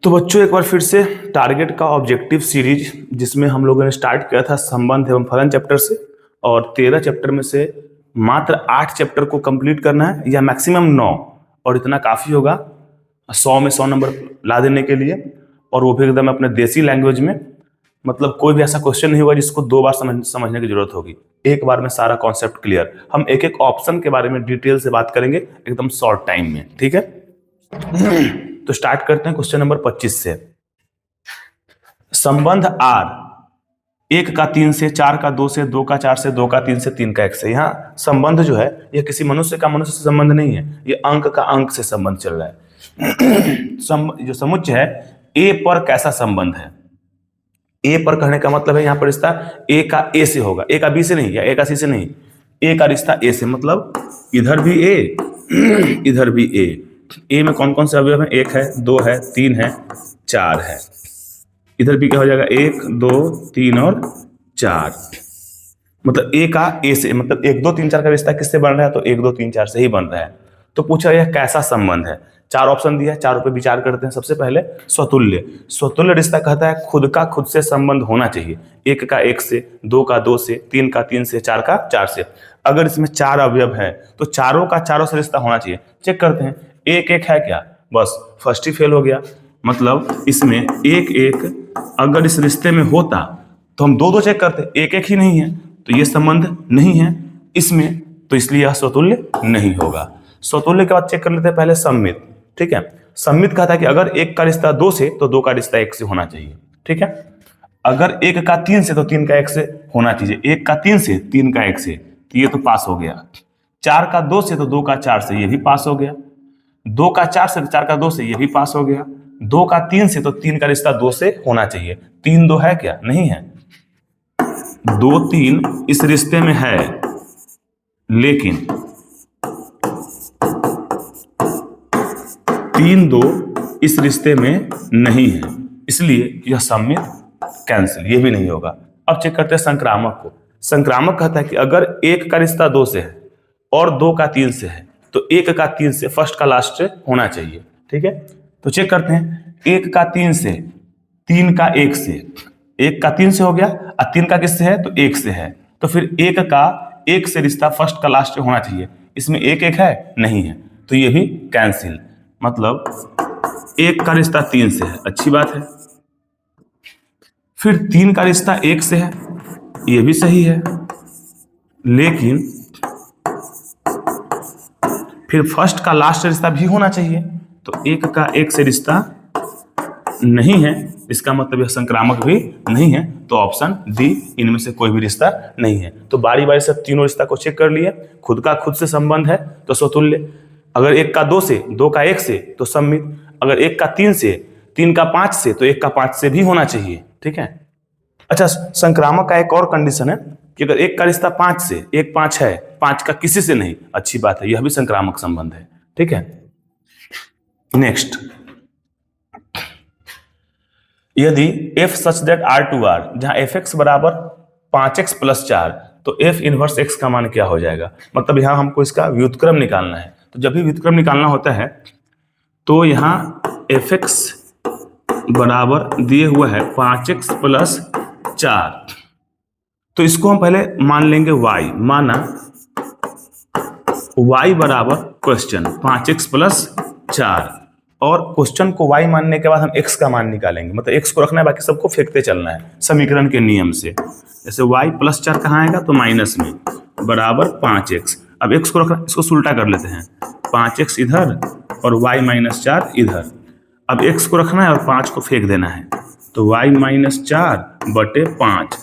तो बच्चों एक बार फिर से टारगेट का ऑब्जेक्टिव सीरीज जिसमें हम लोगों ने स्टार्ट किया था संबंध एवं फलन चैप्टर से, और 13 चैप्टर में से मात्र 8 चैप्टर को कंप्लीट करना है या मैक्सिमम 9, और इतना काफ़ी होगा 100 में 100 नंबर ला देने के लिए, और वो भी एकदम अपने देसी लैंग्वेज में। मतलब कोई भी ऐसा क्वेश्चन नहीं होगा जिसको 2 बार समझने की जरूरत होगी, एक बार में सारा कॉन्सेप्ट क्लियर। हम एक एक ऑप्शन के बारे में डिटेल से बात करेंगे एकदम शॉर्ट टाइम में, ठीक है। तो स्टार्ट करते हैं क्वेश्चन नंबर 25 से। संबंध आर 1 का 3 से, 4 का 2 से, 2 का 4 से, 2 का 3 से, 3 का 1 से। यहाँ संबंध जो है यह किसी मनुष्य का मनुष्य से संबंध नहीं है, ये अंक का अंक से संबंध चल रहा है। जो समुच्चय है ए पर कैसा संबंध है। ए पर कहने का मतलब है यहाँ पर रिश्ता ए का ए से होगा, ए का बी से नहीं या ए का सी से नहीं, ए का रिश्ता ए से, मतलब इधर भी ए इधर भी ए। ए में कौन कौन से अवयव हैं, 1 है, 2 है, 3 है, 4 है। इधर भी क्या हो जाएगा 1 2 3 और 4, मतलब ए का ए से, मतलब 1 2 3 4 का रिश्ता किससे बन रहा है, तो 1 2 3 4 से ही बन रहा है। तो पूछा यह कैसा संबंध है। 4 ऑप्शन दिया है, चारों पे विचार करते हैं। सबसे पहले स्वतुल्य। स्वतुल्य रिश्ता कहता है खुद का खुद से संबंध होना चाहिए, 1 का 1 से, 2 का 2 से, 3 का 3 से, 4 का 4 से। अगर इसमें 4 अवयव है तो चारों का चारों से रिश्ता होना चाहिए। चेक करते हैं 1 1 है क्या, बस फर्स्ट ही फेल हो गया। मतलब इसमें 1 1 अगर इस रिश्ते में होता तो हम 2 2 चेक करते, 1 1 ही नहीं है तो ये संबंध नहीं है इसमें, तो इसलिए यह स्वतुल्य नहीं होगा। स्वतुल्य के बाद चेक कर लेते हैं पहले सम्मित, ठीक है। सम्मित कहता है कि अगर 1 का रिश्ता 2 से तो 2 का रिश्ता 1 से होना चाहिए, ठीक है। अगर 1 का 3 से तो 3 का 1 से होना चाहिए, 1 का 3 से 3 का 1 से, तो ये तो पास हो गया। 4 का 2 से तो 2 का 4 से, ये भी पास हो गया। 2 का 4 से तो 4 का 2 से, ये भी पास हो गया। 2 का 3 से तो 3 का रिश्ता 2 से होना चाहिए। 3 2 है क्या, नहीं है। 2 3 इस रिश्ते में है, लेकिन 3 2 इस रिश्ते में नहीं है, इसलिए यह सम्मित कैंसिल, ये भी नहीं होगा। अब चेक करते हैं संक्रामक को। संक्रामक कहता है कि अगर 1 का रिश्ता 2 से है और 2 का 3 से है तो 1 का 3 से फर्स्ट का लास्ट होना चाहिए, ठीक है। तो चेक करते हैं 1 का 3 से, 3 का 1 से, 1 का 3 से हो गया और 3 का किससे है, तो 1 से है। तो फिर 1 का 1 से रिश्ता फर्स्ट का लास्ट होना चाहिए, इसमें 1 1 है, नहीं है, तो ये भी कैंसिल। मतलब 1 का रिश्ता 3 से है, अच्छी बात है। फिर 3 का रिश्ता 1 से है, ये भी सही है, लेकिन फिर फर्स्ट का लास्ट रिश्ता भी होना चाहिए, तो 1 का 1 से रिश्ता नहीं है, इसका मतलब यह संक्रामक भी नहीं है। तो ऑप्शन डी, इनमें से कोई भी रिश्ता नहीं है। तो बारी बारी से तीनों रिश्ता को चेक कर लिए। खुद का खुद से संबंध है तो स्वतुल्य, अगर 1 का 2 से, 2 का 1 से तो सम्मित, अगर 1 का 3 से, 3 का 5 से तो 1 का 5 से भी होना चाहिए, ठीक है। अच्छा, संक्रामक का एक और कंडीशन है कि अगर 1 का रिश्ता 5 से, 1 5 है, 5 का किसी से नहीं, अच्छी बात है, यह भी संक्रामक संबंध है, ठीक है। नेक्स्ट, यदि f सच दैट R2R, जहां fx बराबर 5x प्लस 4, तो f इनवर्स x का मान क्या हो जाएगा। मतलब यहां हमको इसका व्युत्क्रम निकालना है। तो जब भी व्युत्क्रम निकालना होता है तो यहां fx बराबर दिए हुआ है 5x प्लस 4, तो इसको हम पहले मान लेंगे y, माना y बराबर क्वेश्चन 5x प्लस 4, और क्वेश्चन को y मानने के बाद हम x का मान निकालेंगे। मतलब x को रखना है, बाकी सबको फेंकते चलना है समीकरण के नियम से। जैसे y प्लस 4 कहाँ आएगा, तो माइनस में, बराबर 5x। अब x को रखना, इसको उल्टा कर लेते हैं, 5x इधर और y माइनस 4 इधर। अब x को रखना है और 5 को फेंक देना है, तो y माइनस 4 बटे 5,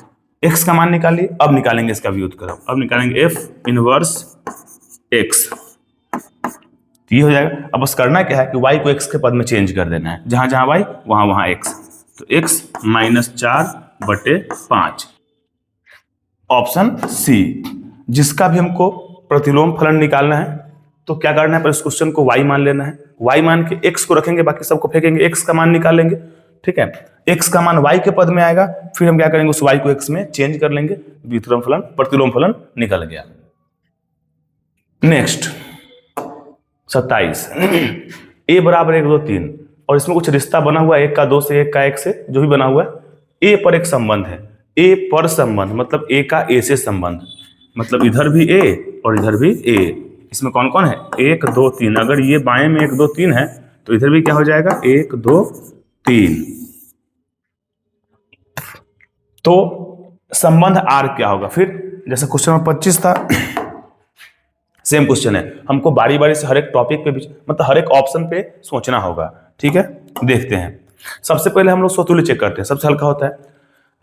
x का मान निकालिए। अब निकालेंगे इसका व्युत्क्रम, अब निकालेंगे f इनवर्स x, ये हो जाएगा। अब बस करना क्या है कि y को x के पद में चेंज कर देना है, जहां जहां y वहां वहां x, तो x माइनस 4 बटे 5, ऑप्शन सी। जिसका भी हमको प्रतिलोम फलन निकालना है तो क्या करना है, पर इस क्वेश्चन को y मान लेना है, y मान के x को रखेंगे, बाकी सबको फेंकेंगे, x का मान निकालेंगे, ठीक है। x का मान y के पद में आएगा, फिर हम क्या करेंगे, उस y को x में चेंज कर लेंगे, व्युत्क्रम फलन प्रतिलोम फलन निकल गया। नेक्स्ट, 27। ए बराबर 1 2 3 और इसमें कुछ रिश्ता बना हुआ है, 1 का 2 से, 1 का 1 से, जो भी बना हुआ है। ए पर एक संबंध है, ए पर संबंध मतलब ए का ए से संबंध, मतलब इधर भी ए और इधर भी ए। इसमें कौन कौन है? 1 2 3। अगर ये बाएं में 1 2 3 है तो इधर भी क्या हो जाएगा? 1 2 3। तो संबंध आर क्या होगा फिर? जैसे क्वेश्चन नंबर 25 था, सेम क्वेश्चन है। हमको बारी बारी से हर एक टॉपिक पे मतलब हर एक ऑप्शन पे सोचना होगा। ठीक है, देखते हैं। सबसे पहले हम लोग स्वतुल्य चेक करते हैं, सबसे हल्का होता है।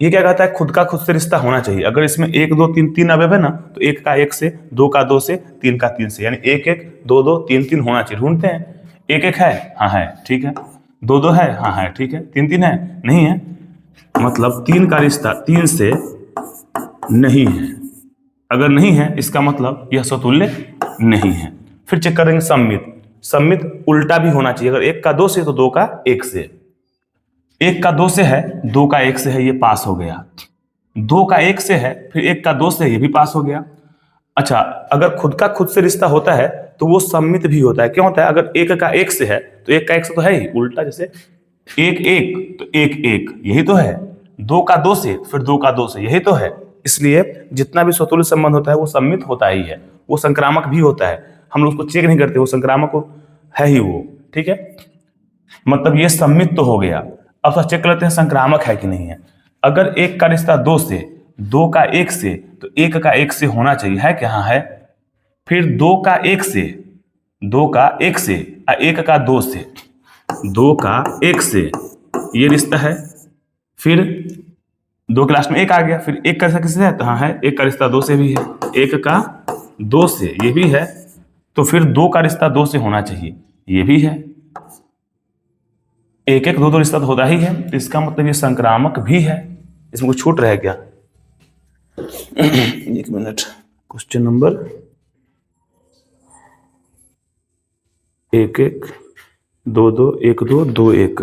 ये क्या कहता है? खुद का खुद से रिश्ता होना चाहिए। अगर इसमें 1 2 3 3 अवयव है ना, तो 1 का 1 से, 2 का 2 से, 3 का 3 से, यानी 1 1 2 2 3 3 होना चाहिए। ढूंढते हैं। 1 1 है, हाँ है, ठीक है। 2 2 है, हाँ है, ठीक है। 3 3 है, नहीं है, मतलब 3 का रिश्ता 3 से नहीं है। अगर नहीं है इसका मतलब यह स्वतुल्य नहीं है। फिर चेक करेंगे सम्मित। सम्मित उल्टा भी होना चाहिए। अगर 1 का 2 से तो 2 का 1 से। 1 का 2 से है, 2 का 1 से है, ये पास हो गया। 2 का 1 से है, फिर 1 का 2 से ये भी पास हो गया। अच्छा, अगर खुद का खुद से रिश्ता होता है तो वो सम्मित भी होता है। क्यों होता है? अगर 1 का 1 से है तो 1 का 1 से तो है ही, उल्टा जैसे 1 1 तो 1 1, यही तो है। 2 का 2 से, फिर 2 का 2 से, यही तो है। इसलिए जितना भी स्वतुल्य संबंध होता है वो सम्मित होता ही है। वो संक्रामक भी होता है, हम लोग उसको चेक नहीं करते, वो संक्रामक है ही वो। ठीक है, मतलब ये सम्मित तो हो गया। अब चेक कर लेते हैं संक्रामक है कि नहीं है। अगर 1 का रिश्ता 2 से, 2 का 1 से, तो 1 का 1 से होना चाहिए, है क्या? हाँ है। फिर 2 का 1 से, 2 का 1 से, 1 का 2 से, 2 का 1 से, ये रिश्ता है। फिर 2 के लास्ट में 1 आ गया। फिर 1 का रिश्ता किससे है? तो हाँ है, 1 का रिश्ता 2 से भी है, 1 का 2 से ये भी है। तो फिर 2 का रिश्ता 2 से होना चाहिए, ये भी है। 1 1 2 2 रिश्ता तो होता ही है, तो इसका मतलब ये संक्रामक भी है। इसमें कुछ छूट रह गया? एक मिनट। Question number 1 1 2 2 1 2 2 1।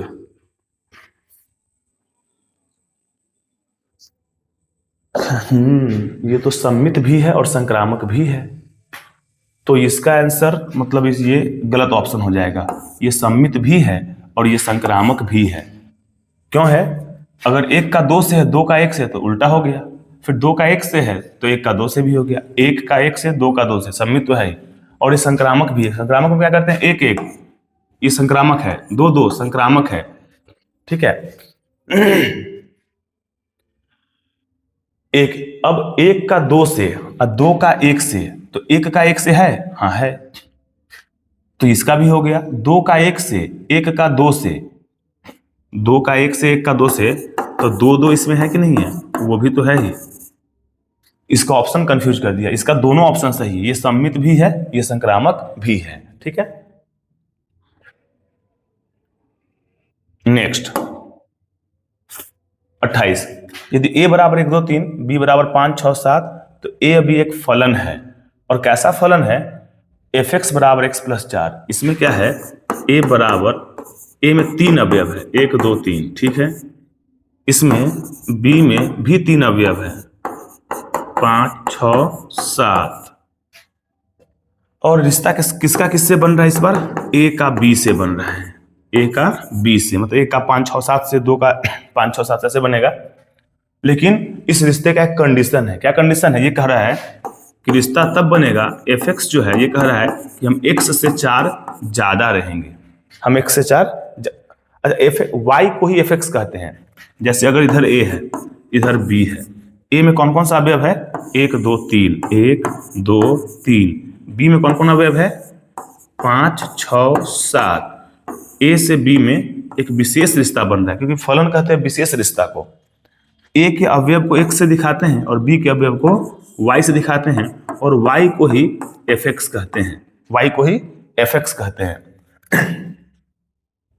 ये तो सम्मित भी है और संक्रामक भी है। तो इसका आंसर मतलब ये गलत ऑप्शन हो जाएगा। ये सम्मित भी है और ये संक्रामक भी है। क्यों है? अगर 1 का 2 से है, 2 का 1 से, तो उल्टा हो गया। फिर 2 का 1 से है तो 1 का 2 से भी हो गया। 1 का 1 से, 2 का 2 से, सम्मित तो है ही। और ये संक्रामक भी है। संक्रामक में क्या करते हैं? 1 1 ये संक्रामक है, 2 2 संक्रामक है। ठीक है। अब 1 का 2 से और 2 का 1 से, तो 1 का 1 से है, हाँ है, तो इसका भी हो गया। 2 का 1 से, 1 का 2 से, 2 का 1 से, 1 का 2 से, तो 2 2 इसमें है कि नहीं है? वो भी तो है ही। इसका ऑप्शन कंफ्यूज कर दिया। इसका दोनों ऑप्शन सही है, ये सम्मित भी है, ये संक्रामक भी है। ठीक है, नेक्स्ट 28। यदि a बराबर 1 2 3, b बराबर 5 6 7, तो a अभी एक फलन है। और कैसा फलन है? fx बराबर x प्लस 4। इसमें क्या है? a बराबर, a में 3 अवयव है, 1 2 3, ठीक है। इसमें b में भी 3 अवयव है, 5 6 7। और रिश्ता किसका किससे बन रहा है इस बार? a का b से बन रहा है, a का b से, मतलब 1 का 5 6 7 से 2 का 5 6 7 ऐसे बनेगा। लेकिन इस रिश्ते का एक कंडीशन है। क्या कंडीशन है? ये कह रहा है कि रिश्ता तब बनेगा, fx जो है ये कह रहा है कि हम x से 4 ज्यादा रहेंगे। हम x से 4, अच्छा y को ही fx कहते हैं। जैसे अगर इधर a है, इधर b है, a में कौन कौन सा अवयव है? 1 2 3, 1 2 3। b में कौन कौन अवयव है? 5 6 7। a से b में एक विशेष रिश्ता बन रहा है, क्योंकि फलन कहते हैं विशेष रिश्ता को। a के अवयव को x से दिखाते हैं और b के अवयव को y से दिखाते हैं, और y को ही fx कहते हैं, y को ही fx कहते हैं।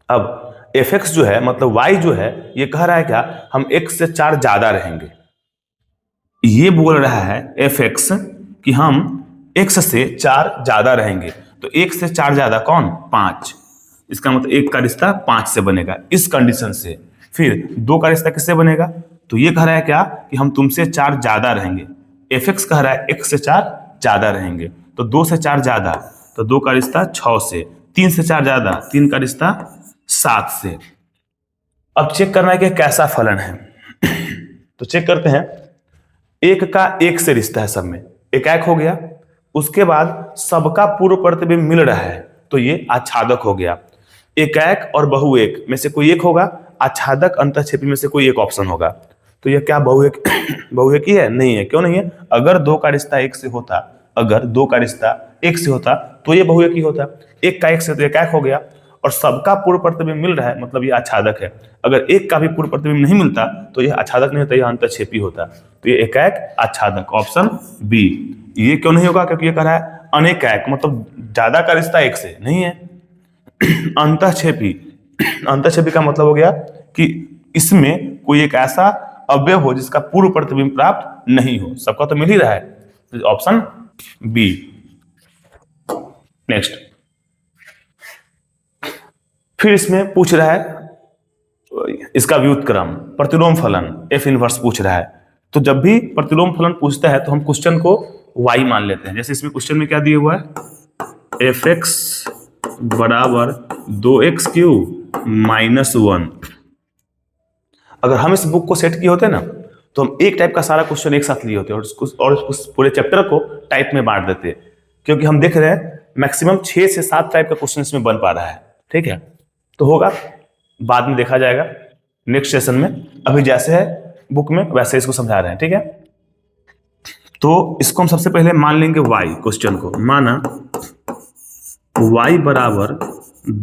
अब fx जो है, मतलब y जो है, ये कह रहा है क्या? हम x से 4 ज्यादा रहेंगे। ये बोल रहा है fx कि हम x से 4 ज्यादा रहेंगे। तो 1 से 4 ज्यादा कौन? 5। इसका मतलब 1 का रिश्ता 5 से बनेगा इस कंडीशन से। फिर 2 का रिश्ता किससे बनेगा? तो ये कह रहा है क्या कि हम तुमसे 4 ज्यादा रहेंगे। fx कह रहा है x से 4 ज्यादा रहेंगे, तो 2 से 4 ज्यादा, तो 2 का रिश्ता 6 से, 3 से 4 ज्यादा, 3 का रिश्ता 7 से। अब चेक करना है कि कैसा फलन है। तो चेक करते हैं। 1 का 1 से रिश्ता है सब में, एकाएक हो गया। उसके बाद सबका पूर्व प्रतिबिंब मिल रहा है, तो ये आच्छादक हो गया। एकाएक और बहुएक में से कोई एक होगा, आच्छादक अंतःक्षेपी में से कोई एक ऑप्शन होगा। तो ये क्या बहुएक बहुएकी है? नहीं है। क्यों नहीं है? अगर 2 का रिश्ता 1 से होता, अगर 2 का रिश्ता 1 से होता तो ये बहुएकी होता। 1 का 1 से तो एकाएक हो गया, और सबका पूर्व प्रतिबिंब मिल रहा है, मतलब ये आच्छादक है। अगर 1 का भी पूर्व प्रतिबिंब नहीं मिलता तो यह आच्छादक नहीं होता, यह अंतःक्षेपी होता। तो ये एकाएक आच्छादक, ऑप्शन बी। ये क्यों नहीं होगा? क्योंकि ये कह रहा है अनेकाएक, मतलब ज्यादा का रिश्ता 1 से नहीं है। अंतःक्षेपी, अंतःक्षेपी का मतलब हो गया कि इसमें कोई एक ऐसा अवयव हो जिसका पूर्व प्रतिबिंब प्राप्त नहीं हो। सबका तो मिल ही रहा है, ऑप्शन बी। नेक्स्ट, फिर इसमें पूछ रहा है इसका व्युत्क्रम, प्रतिलोम फलन, एफ इनवर्स पूछ रहा है। तो जब भी प्रतिलोम फलन पूछता है तो हम क्वेश्चन को y मान लेते हैं। जैसे इसमें क्वेश्चन में क्या दिया हुआ है, fx बराबर 2x³ - 1। अगर हम इस बुक को सेट किए होते ना तो हम एक टाइप का सारा क्वेश्चन एक साथ लिए होते और उस पूरे चैप्टर को टाइप में बांट देते, क्योंकि हम देख रहे हैं मैक्सिमम 6 से 7 टाइप का क्वेश्चन इसमें बन पा रहा है। ठीक है, तो होगा, बाद में देखा जाएगा नेक्स्ट सेशन में। अभी जैसे है बुक में वैसे इसको समझा रहे हैं। ठीक है, तो इसको हम सबसे पहले मान लेंगे y, क्वेश्चन को माना y बराबर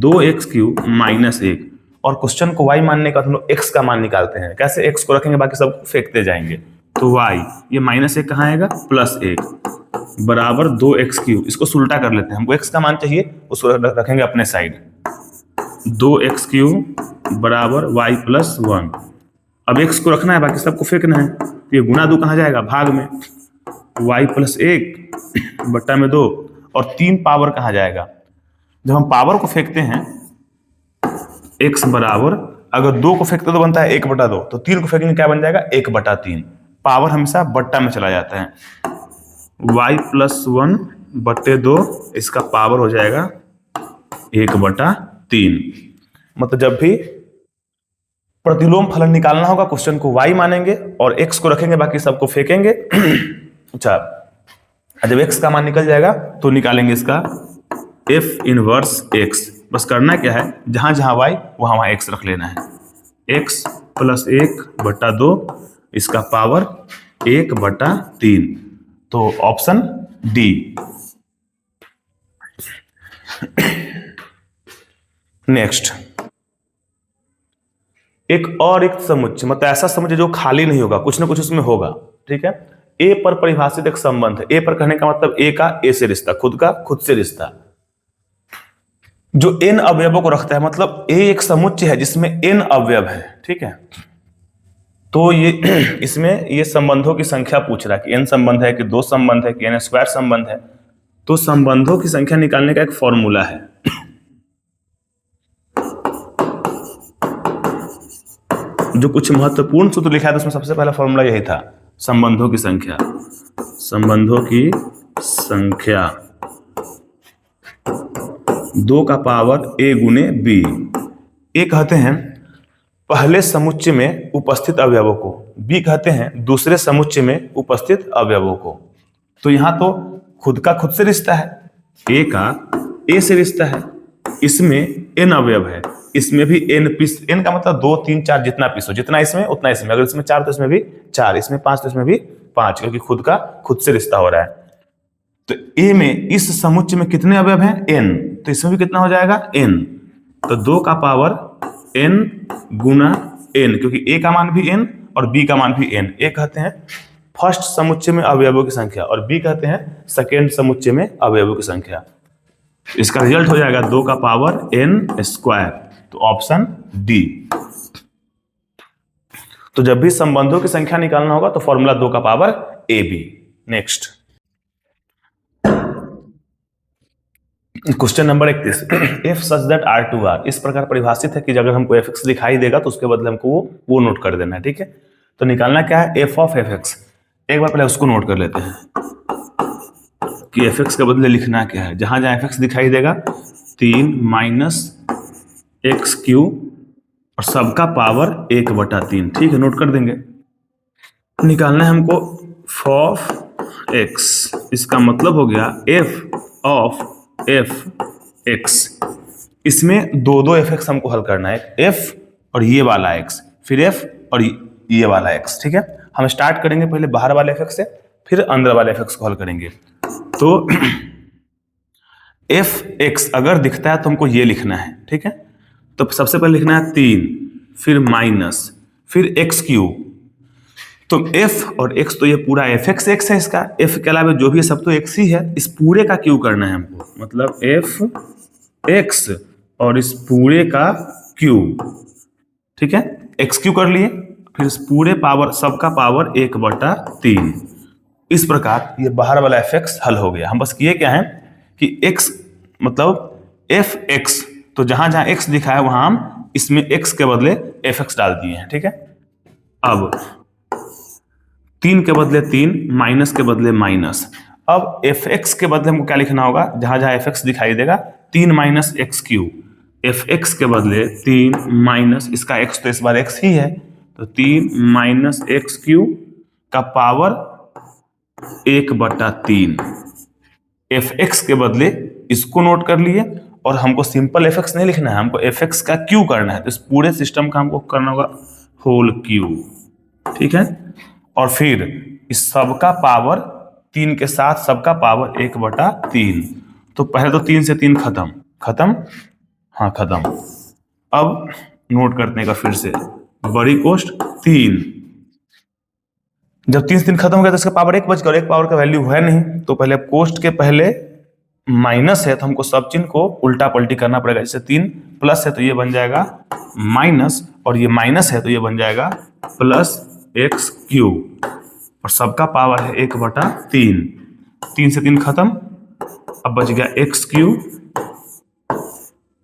2x³ - 1, और क्वेश्चन को y मानने का हम लोग x का मान निकालते हैं। कैसे? x को रखेंगे, बाकी सब फेंकते जाएंगे। तो y, ये -1 कहाँ आएगा, +1 बराबर 2x³। इसको उल्टा कर लेते हैं, हमको x का मान चाहिए, उसको रखेंगे अपने साइड। 2x³ बराबर y + 1। अब x को रखना है, बाकी सबको फेंकना है। ये गुणा 2 कहाँ जाएगा, भाग में। y + 1 बट्टा में 2, और 3 पावर कहाँ जाएगा। जब हम पावर को फेंकते हैं, x बराबर, अगर 2 को फेंकते तो बनता है 1/2, तो 3 को फेंकेंगे क्या बन जाएगा, 1/3। पावर हमेशा बट्टा में चला जाता है। y + 1 बट्टे 2, इसका पावर हो जाएगा 1/3। मतलब जब भी प्रतिलोम फलन निकालना होगा, क्वेश्चन को y मानेंगे और x को रखेंगे, बाकी सबको फेंकेंगे। अच्छा, जब x का मान निकल जाएगा तो निकालेंगे इसका f इनवर्स x। बस करना क्या है, जहां जहां y वहां वहां x रख लेना है। x + 1/2, इसका पावर 1/3। तो ऑप्शन डी। नेक्स्ट, एक और एक समुच्चय, मतलब ऐसा समुच्चय जो खाली नहीं होगा, कुछ ना कुछ उसमें होगा। ठीक है, ए पर परिभाषित एक संबंध है। ए पर कहने का मतलब ए का ए से रिश्ता, खुद का खुद से रिश्ता, जो n अवयवों को रखता है। मतलब ए एक समुच्चय है जिसमें n अवयव है। ठीक है, तो ये इसमें ये संबंधों की संख्या पूछ रहा है कि n संबंध है कि 2 संबंध है कि n² संबंध है। तो संबंधों की संख्या निकालने का एक फॉर्मूला है। जो कुछ महत्वपूर्ण सूत्र लिखा है तो उसमें सबसे पहला फॉर्मूला यही था, संबंधों की संख्या। संबंधों की संख्या 2 का पावर a गुने b। ए कहते हैं पहले समुच्चय में उपस्थित अवयवों को, b कहते हैं दूसरे समुच्चय में उपस्थित अवयवों को। तो यहां तो खुद का खुद से रिश्ता है, a का a से रिश्ता है, इसमें n अवयव है, इसमें भी n पीस। n का मतलब 2 3 4, जितना पीस हो, जितना इसमें उतना इसमें। अगर इसमें 4 तो इसमें भी 4, इसमें 5 तो इसमें भी 5, क्योंकि खुद का खुद से रिश्ता हो रहा है। तो a में इस समुच्चय में कितने अवयव हैं, n, तो इसमें भी कितना हो जाएगा, n। तो 2 का पावर n गुना n, क्योंकि a का मान भी n और b का मान भी n। a कहते हैं फर्स्ट समुच्चय में अवयवों की संख्या और b कहते हैं सेकेंड समुच्चय में अवयवों की संख्या। इसका रिजल्ट हो जाएगा 2 का पावर n²। तो ऑप्शन डी। तो जब भी संबंधों की संख्या निकालना होगा तो फॉर्मूला 2 का power ab। Next, question number 31, if such that R2R, इस प्रकार परिभाषित है कि अगर हमको fx दिखाई देगा तो उसके बदले हमको वो नोट कर देना है। ठीक है, तो निकालना क्या है, f of fx। एक बार पहले उसको नोट कर लेते हैं कि एफ एक्स के बदले लिखना क्या है। जहां जहां एफ एक्स दिखाई देगा 3 माइनस एक्स क्यू और सबका पावर 1/3। ठीक है, नोट कर देंगे। निकालना है हमको ऑफ एक्स, इसका मतलब हो गया एफ ऑफ एफ एक्स। इसमें दो एफ एक्स हमको हल करना है, एफ और ये वाला एक्स, फिर एफ और ये वाला एक्स। ठीक है, हम स्टार्ट करेंगे पहले बाहर वाले एफ एक्स से, फिर अंदर वाले एफ एक्स को हल करेंगे। तो एफ एक्स अगर दिखता है तो हमको ये लिखना है। ठीक है, तो सबसे पहले लिखना है 3, फिर माइनस, फिर एक्स क्यू। तो f और x तो ये पूरा एफ एक्स एक्स है, इसका f के अलावा जो भी है सब तो x ही है। इस पूरे का q करना है हमको, मतलब f x और इस पूरे का q। ठीक है, एक्स क्यू कर लिए, फिर इस पूरे पावर सबका पावर 1/3। इस प्रकार ये बाहर वाला एफ एक्स हल हो गया। हम बस किए क्या है कि x मतलब एफ एक्स, तो जहां जहां x दिखा है वहां हम इसमें x के बदले एफ एक्स डाल दिए हैं। ठीक है, अब 3 के बदले 3, माइनस के बदले माइनस। अब एफ एक्स के बदले हमको क्या लिखना होगा, जहां जहां एफ एक्स दिखाई देगा 3 minus x Q. F x के बदले 3 माइनस, इसका x तो इस बार x ही है, तो 3 माइनस एक्स क्यू का पावर 1/3। एफ एक्स के बदले इसको नोट कर लिए, और हमको सिंपल एफ एक्स नहीं लिखना है, हमको एफ एक्स का क्यू करना है। तो इस पूरे सिस्टम का हमको करना होगा होल क्यू। ठीक है, और फिर इस सबका पावर 3 के साथ सबका पावर 1/3। तो पहले तो 3 से 3 खत्म खत्म, हाँ खत्म। अब नोट करने का फिर से बड़ी कोष्ट 3, जब 3 से 3 खत्म हो गया तो इसका पावर 1 बच गया, और 1 पावर का वैल्यू है नहीं, तो पहले कोष्ट के पहले माइनस है तो हमको सब चिन्ह को उल्टा पलटी करना पड़ेगा। जैसे 3 प्लस है तो ये बन जाएगा माइनस, और ये माइनस है तो ये बन जाएगा प्लस एक्स क्यू, और सबका पावर है 1/3। 3 से 3 खत्म, अब बच गया एक्स क्यू,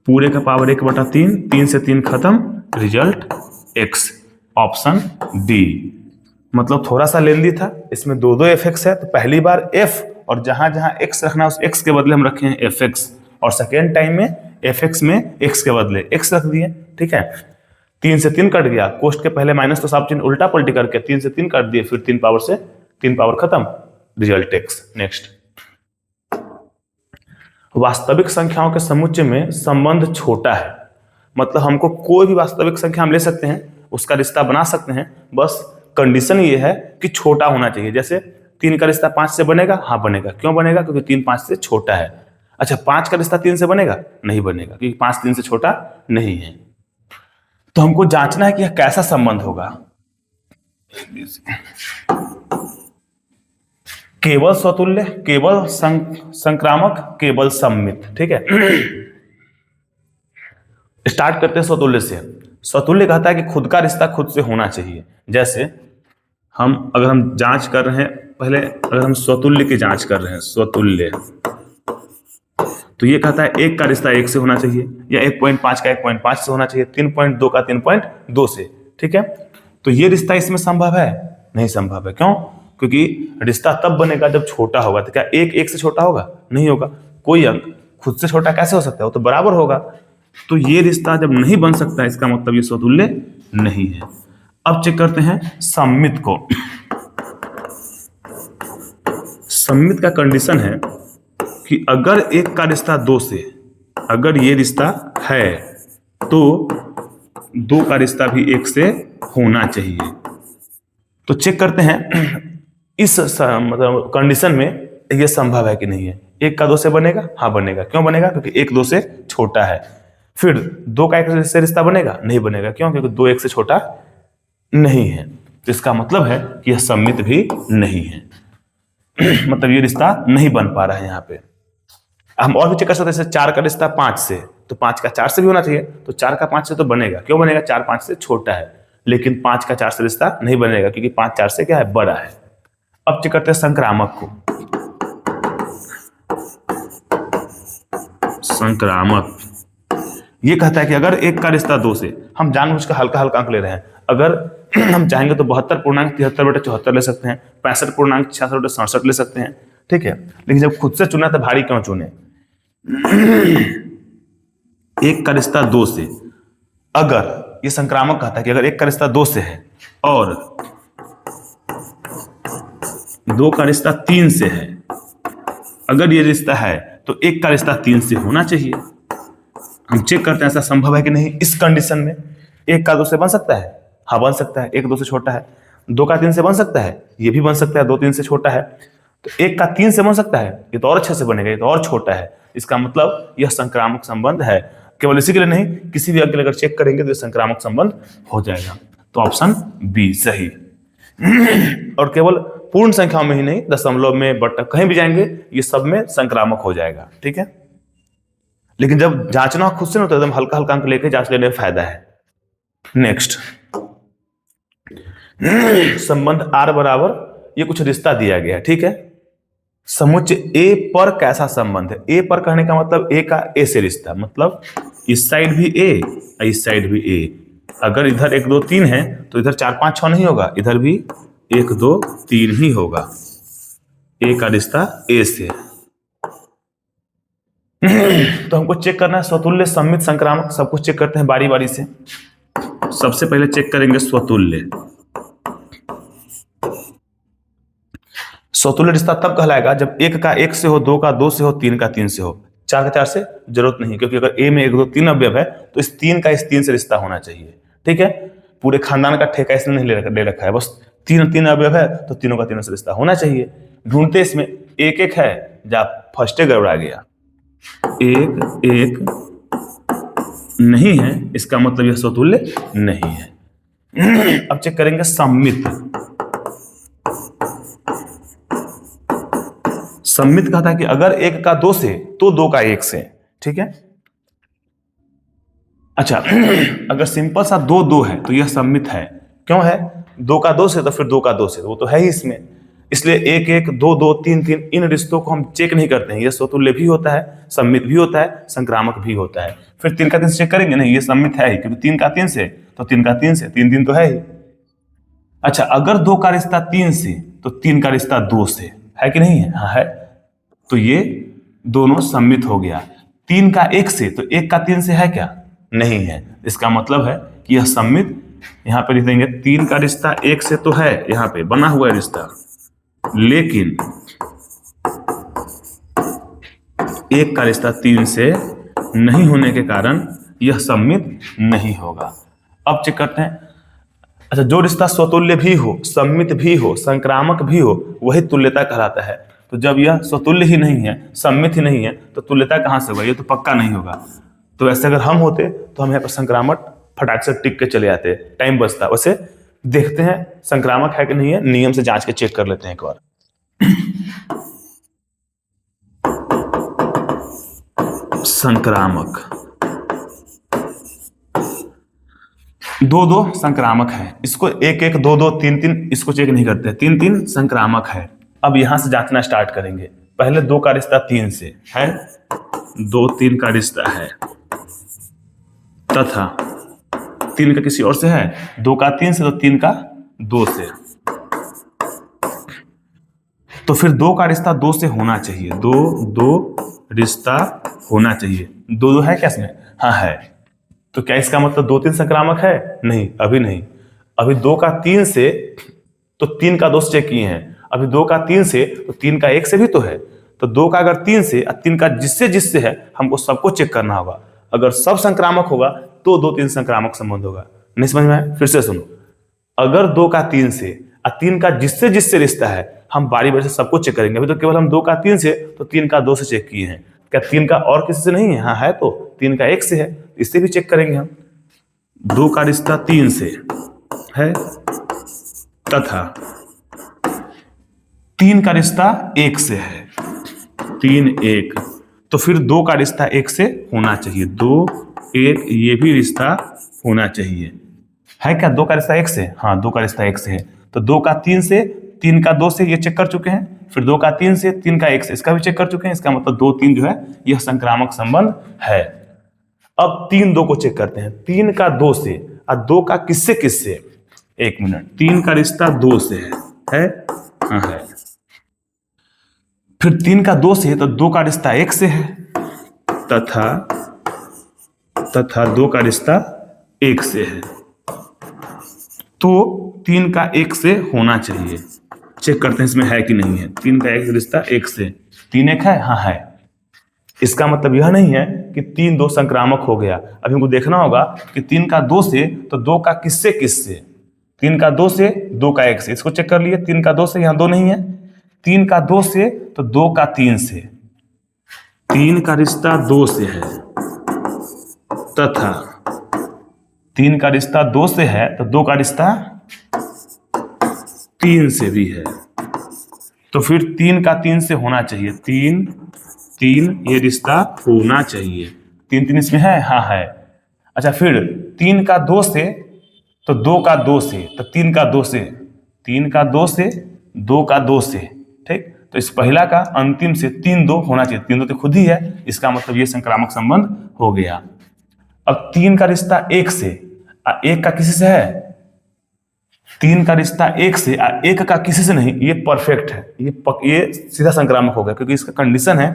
पूरे का पावर 1/3। 3 से 3 खत्म, रिजल्ट एक्स, ऑप्शन डी। मतलब थोड़ा सा लेंदी था, इसमें दो एफ एक्स है, तो पहली बार एफ और जहां जहां एक्स रखना उस एक्स के बदले हम रखे हैं एफ एक्स, और सेकेंड टाइम में एफ एक्स में एक्स के बदले एक्स रख दिए। ठीक है, 3 से 3 कट गया, कोष्ट के पहले माइनस तो सब चिन्ह उल्टा पलटी करके 3 से 3 काट दिए, फिर 3 पावर से 3 पावर खत्म, रिजल्ट एक्स। नेक्स्ट, वास्तविक संख्याओं के समुच्चय में संबंध छोटा है। मतलब हमको कोई भी वास्तविक संख्या हम ले सकते हैं, उसका रिश्ता बना सकते हैं, बस कंडीशन ये है कि छोटा होना चाहिए। जैसे 3 का रिश्ता 5 से बनेगा, हाँ बनेगा। क्यों बनेगा, क्योंकि 3 5 से छोटा है। अच्छा, 5 का रिश्ता 3 से बनेगा, नहीं बनेगा, क्योंकि 5 3 से छोटा नहीं है। तो हमको जांचना है कि यह कैसा संबंध होगा। केवल स्वतुल्य, केवल संक्रामक, केवल सम्मित। ठीक है, स्टार्ट करते हैं स्वतुल्य से। स्वतुल्य कहता है कि खुद का रिश्ता खुद से होना चाहिए। जैसे अगर हम जांच कर रहे हैं, पहले अगर हम स्वतुल्य की जांच कर रहे हैं, स्वतुल्य, तो ये कहता है 1 का रिश्ता 1 से होना चाहिए, या 1.5 का 1.5 से होना चाहिए, 3.2 का 3.2 से। ठीक है, तो ये रिश्ता इसमें संभव है? नहीं संभव है। क्यों? क्योंकि रिश्ता तब बनेगा जब छोटा होगा। तो क्या 1 से छोटा होगा? नहीं होगा। कोई अंक खुद से छोटा कैसे हो सकता है? वो तो बराबर होगा। तो ये रिश्ता जब नहीं बन सकता, इसका मतलब ये स्वतुल्य नहीं है। अब चेक करते हैं सम्मित को। सम्मित का कंडीशन है कि अगर 1 का रिश्ता 2 से, अगर ये रिश्ता है तो 2 का रिश्ता भी 1 से होना चाहिए। तो चेक करते हैं इस मतलब कंडीशन में ये संभव है कि नहीं है। 1 का 2 से बनेगा? हाँ बनेगा। क्यों बनेगा? क्योंकि 1 2 से छोटा है। फिर 2 का 1 से रिश्ता बनेगा? नहीं बनेगा। क्यों? क्योंकि 2 1 से छोटा नहीं है। तो इसका मतलब है कि यह सम्मित भी नहीं है। मतलब ये रिश्ता नहीं बन पा रहा है यहाँ पे। हम और भी चेक कर सकते हैं, जैसे 4 का रिश्ता 5 से, तो 5 का 4 से भी होना चाहिए। तो 4 का 5 से तो बनेगा। क्यों बनेगा? 4 5 से छोटा है। लेकिन 5 का 4 से रिश्ता नहीं बनेगा, क्योंकि 5 4 से क्या है? बड़ा है। अब चेक करते हैं संक्रामक को। संक्रामक ये कहता है कि अगर 1 का रिश्ता 2 से, हम जानबूझकर हल्का हल्का अंक ले रहे हैं। अगर हम चाहेंगे तो 72.73/74 ले सकते हैं, 65.66/67 ले सकते हैं, ठीक है। लेकिन जब खुद से चुना तो भारी क्यों चुने। एक का रिश्ता दो से, अगर ये संक्रामक कहता है कि अगर एक का रिश्ता दो से है और दो का रिश्ता तीन से है, अगर ये रिश्ता है तो एक का रिश्ता तीन से होना चाहिए। हम चेक करते हैं ऐसा संभव है कि नहीं। इस कंडीशन में एक का दो से बन सकता है, हाँ बन सकता है, एक दो से छोटा है। दो का तीन से बन सकता है, ये भी बन सकता है, दो तीन से छोटा है। तो एक का तीन से बन सकता है, ये तो और अच्छे से बनेगा, ये तो और छोटा है। इसका मतलब यह संक्रामक संबंध है। केवल इसी के लिए नहीं, किसी भी अंक के लिए अगर चेक करेंगे तो यह संक्रामक संबंध हो जाएगा। तो ऑप्शन बी सही। और केवल पूर्ण संख्याओं में ही नहीं, दशमलव में, बटा, कहीं भी जाएंगे ये सब में संक्रामक हो जाएगा, ठीक है। लेकिन जब जांचना खुद से ना तो एकदम हल्का हल्का अंक लेके जांच लेने में फायदा है। नेक्स्ट, संबंध आर बराबर, ये कुछ रिश्ता दिया गया है, ठीक है। समुच्चय ए पर कैसा संबंध है। ए पर कहने का मतलब ए का ए से रिश्ता, मतलब इस साइड भी ए, इस साइड भी ए। अगर इधर 1 2 3 है तो इधर 4 5 6 नहीं होगा, इधर भी 1 2 3 ही होगा। ए का रिश्ता ए से। तो हमको चेक करना है स्वतुल्य, सममित, संक्रामक, सब कुछ चेक करते हैं बारी बारी से। सबसे पहले चेक करेंगे स्वतुल्य। स्वतुल्य रिश्ता तब कहलाएगा जब एक का एक से हो, दो का दो से हो, तीन का तीन से हो। चार का चार से जरूरत नहीं, क्योंकि अगर ए में 1 2 3 अवयव है तो इस तीन का इस तीन से रिश्ता होना चाहिए, ठीक है। पूरे खानदान का ठेका इसने नहीं ले रखा है, बस तीन अवयव है तो तीनों का तीनों से रिश्ता होना चाहिए। ढूंढते इसमें एक एक है, जा फर्स्टे गड़बड़ा गया। एक एक नहीं है, इसका मतलब यह स्वतुल्य नहीं है। अब चेक करेंगे सममित। सममित कहता है कि अगर एक का दो से तो दो का एक से, ठीक है। अच्छा, अगर सिंपल सा दो दो है तो यह सममित है। क्यों है? दो का दो से तो फिर दो का दो से, वो तो है ही इसमें। इसलिए एक एक, दो दो, तीन तीन, इन रिश्तों को हम चेक नहीं करते हैं। यह स्वतुल्य भी होता है, सममित भी होता है, संक्रामक भी होता है। फिर तीन का तीन से चेक करेंगे, नहीं ये सममित है ही, क्योंकि तीन का तीन से तो तीन का तीन से, तीन तीन तो है ही। अच्छा, अगर दो का रिश्ता तीन से तो तीन का रिश्ता दो से है कि नहीं है? हाँ है। तो ये दोनों सममित हो गया। तीन का एक से तो एक का तीन से है क्या? नहीं है। इसका मतलब है कि यह सममित। यहां पे लिख देंगे तीन का रिश्ता एक से तो है, यहां पे बना हुआ है रिश्ता, लेकिन एक का रिश्ता तीन से नहीं होने के कारण यह सममित नहीं होगा। अब चेक करते हैं। अच्छा, जो रिश्ता स्वतुल्य भी हो, सममित भी हो, संक्रामक भी हो, वही तुल्यता कहलाता है। तो जब यह स्वतुल्य ही नहीं है, सममित ही नहीं है, तो तुल्यता कहां से होगा? ये तो पक्का नहीं होगा। तो ऐसे अगर हम होते तो हम यहाँ पर संक्रामक फटाक से टिक के चले आते, टाइम बचता। वैसे देखते हैं संक्रामक है कि नहीं है, नियम से जांच के चेक कर लेते हैं एक बार। संक्रामक दो दो संक्रामक है। इसको एक एक, दो दो, तीन तीन इसको चेक नहीं करते, तीन तीन संक्रामक है। अब यहां से जांचना स्टार्ट करेंगे। पहले दो का रिश्ता तीन से है, दो तीन का रिश्ता है, तथा तीन का किसी और से है, दो का तीन से तो तीन का दो से। तो फिर दो का रिश्ता दो से होना चाहिए, दो दो रिश्ता होना चाहिए। दो दो है क्या इसमें? हाँ है। तो क्या इसका मतलब दो तीन संक्रामक है? नहीं, अभी नहीं। अभी दो का तीन से तो तीन का दो से चेक किए हैं। अभी दो का तीन से तो तीन का एक से भी तो है। तो दो का अगर तीन से और तीन का जिससे जिससे है, हमको सबको चेक करना होगा। अगर सब संक्रामक होगा तो दो तीन संक्रामक संबंध होगा। नहीं समझ में आया? फिर से सुनो। अगर दो का तीन से और तीन का जिससे जिससे रिश्ता है, हम बारी बारी से सबको चेक करेंगे। अभी तो केवल हम दो का तीन से तो तीन का दो से चेक किए हैं। क्या तीन का और किसी से नहीं है? हाँ है। तो तीन का एक से है, इससे भी चेक करेंगे हम। दो का रिश्ता तीन से है तथा तीन का रिश्ता एक से है, तीन एक, तो फिर दो का रिश्ता एक से होना चाहिए, दो एक, ये भी रिश्ता होना चाहिए। है क्या दो का रिश्ता एक से? हाँ, दो का रिश्ता एक से है। तो दो का तीन से, तीन का दो से, ये चेक कर चुके हैं। फिर दो का तीन से, तीन का एक से, इसका भी चेक कर चुके हैं। इसका मतलब दो तीन जो है यह संक्रामक संबंध है। अब तीन दो को चेक करते हैं। तीन का दो से और दो का किससे किससे? एक मिनट। तीन का रिश्ता दो से है? हाँ है। फिर 3 का 2 से है तो 2 का रिश्ता 1 से है, तथा 2 का रिश्ता 1 से है, तो 3 का 1 से होना चाहिए। चेक करते हैं इसमें है कि नहीं है। 3 का 1 रिश्ता 1 से, 3 1 है, हाँ है। इसका मतलब यह नहीं है कि 3 2 संक्रामक हो गया। अभी हमको देखना होगा कि 3 का 2 से तो 2 का किससे किससे, 3 का 2 से 2 का 1 से, इसको चेक कर लिए। 3 का 2 से, यहाँ 2 नहीं है, 3 का 2 से तो 2 का 3 से, 3 का रिश्ता 2 से है, तथा 3 का रिश्ता 2 से है तो 2 का रिश्ता 3 से भी है, तो फिर 3 का 3 से होना चाहिए। 3 3 ये रिश्ता होना चाहिए। 3 3 इसमें है, हाँ है। अच्छा, फिर 3 का 2 से तो 2 का 2 से, तो 3 का 2 से, 3 का 2 से 2 का 2 से, ठीक। तो इस पहला का अंतिम से 3 2 होना चाहिए। 3 2 तो खुद ही है, इसका मतलब ये संक्रामक संबंध हो गया। अब 3 का रिश्ता 1 से, 1 का किसी से है, 3 का रिश्ता 1 से, 1 का किसी से नहीं, ये परफेक्ट है, ये सीधा संक्रामक हो गया, क्योंकि इसका कंडीशन है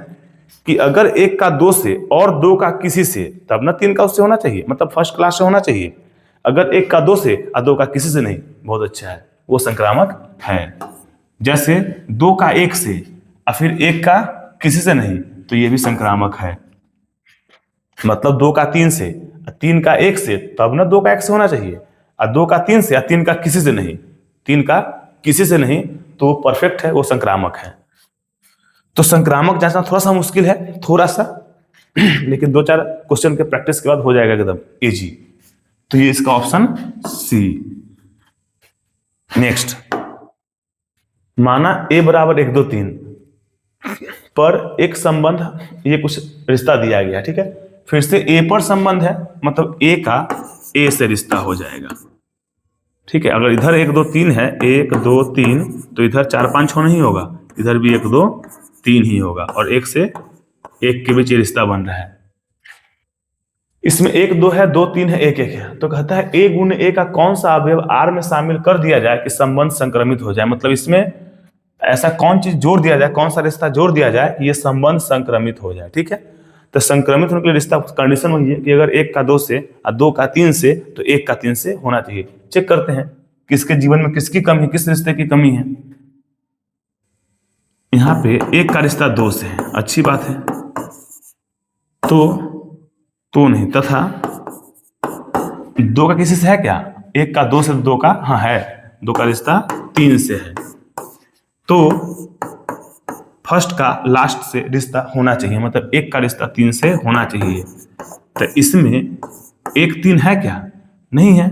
कि अगर 1 का 2 से और 2 का किसी से, तब ना 3 का उससे होना चाहिए, मतलब फर्स्ट क्लास से होना चाहिए। अगर 1 का 2 से और 2 का किसी से नहीं, बहुत अच्छा है, वो संक्रामक है। जैसे 2 का 1 से और फिर 1 का किसी से नहीं, तो ये भी संक्रामक है। मतलब 2 का 3 से, 3 का 1 से, तब ना 2 का 1 से होना चाहिए, और 2 का 3 से और 3 का किसी से नहीं, 3 का किसी से नहीं, तो परफेक्ट है, वो संक्रामक है। तो संक्रामक जांचना थोड़ा सा मुश्किल है, थोड़ा सा लेकिन 2-4 क्वेश्चन के प्रैक्टिस के बाद हो जाएगा एकदम इजी। तो ये इसका ऑप्शन सी। नेक्स्ट, माना a बराबर 1 2 3 पर एक संबंध, ये कुछ रिश्ता दिया गया, ठीक है। फिर से a पर संबंध है, मतलब a का a से रिश्ता हो जाएगा, ठीक है। अगर इधर 1 2 3 है, 1 2 3, तो इधर 4 5 6 नहीं होगा, इधर भी 1 2 3 ही होगा, और 1 से 1 के बीच ये रिश्ता बन रहा है। इसमें 1 2 है, 2 3 है, 1 1 है, तो कहता है a गुण a का कौन सा अवयव r में शामिल कर दिया जाए कि संबंध संक्रमित हो जाए। मतलब इसमें ऐसा कौन चीज जोड़ दिया जाए, कौन सा रिश्ता जोड़ दिया जाए कि ये संबंध संक्रमित हो जाए, ठीक है। तो संक्रमित होने के लिए रिश्ता कंडीशन वही है कि अगर 1 का 2 से और 2 का 3 से, तो 1 का 3 से होना चाहिए। चेक करते हैं किसके जीवन में किसकी कमी, किस रिश्ते की कमी है। यहाँ पे 1 का रिश्ता 2 से है, अच्छी बात है, तो नहीं, तथा 2 का किसी से है क्या, 1 का 2 से 2 का, हाँ है, 2 का रिश्ता 3 से है, तो फर्स्ट का लास्ट से रिश्ता होना चाहिए, मतलब 1 का रिश्ता 3 से होना चाहिए। तो इसमें 1 3 है क्या, नहीं है।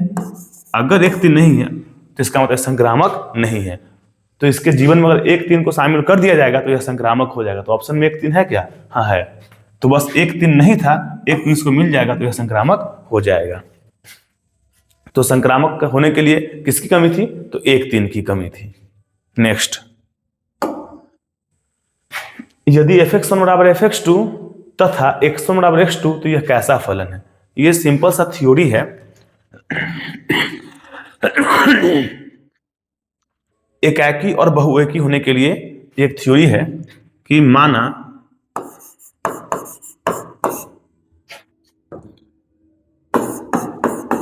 अगर 1 3 नहीं है तो इसका मतलब संक्रामक नहीं है। तो इसके जीवन में अगर 1 3 को शामिल कर दिया जाएगा तो यह संक्रामक हो जाएगा। तो ऑप्शन में 1 3 है क्या, हाँ है। तो बस 1 3 नहीं था, 1 3 इसको मिल जाएगा तो यह संक्रामक हो जाएगा। तो संक्रामक होने के लिए किसकी कमी थी, तो 1 3 की कमी थी। नेक्स्ट, यदि fx1 बराबर fx2 तथा x1 बराबर x2 तो यह कैसा फलन है। यह सिंपल सा थ्योरी है, एकाकी और बहुएकी होने के लिए एक थ्योरी है कि माना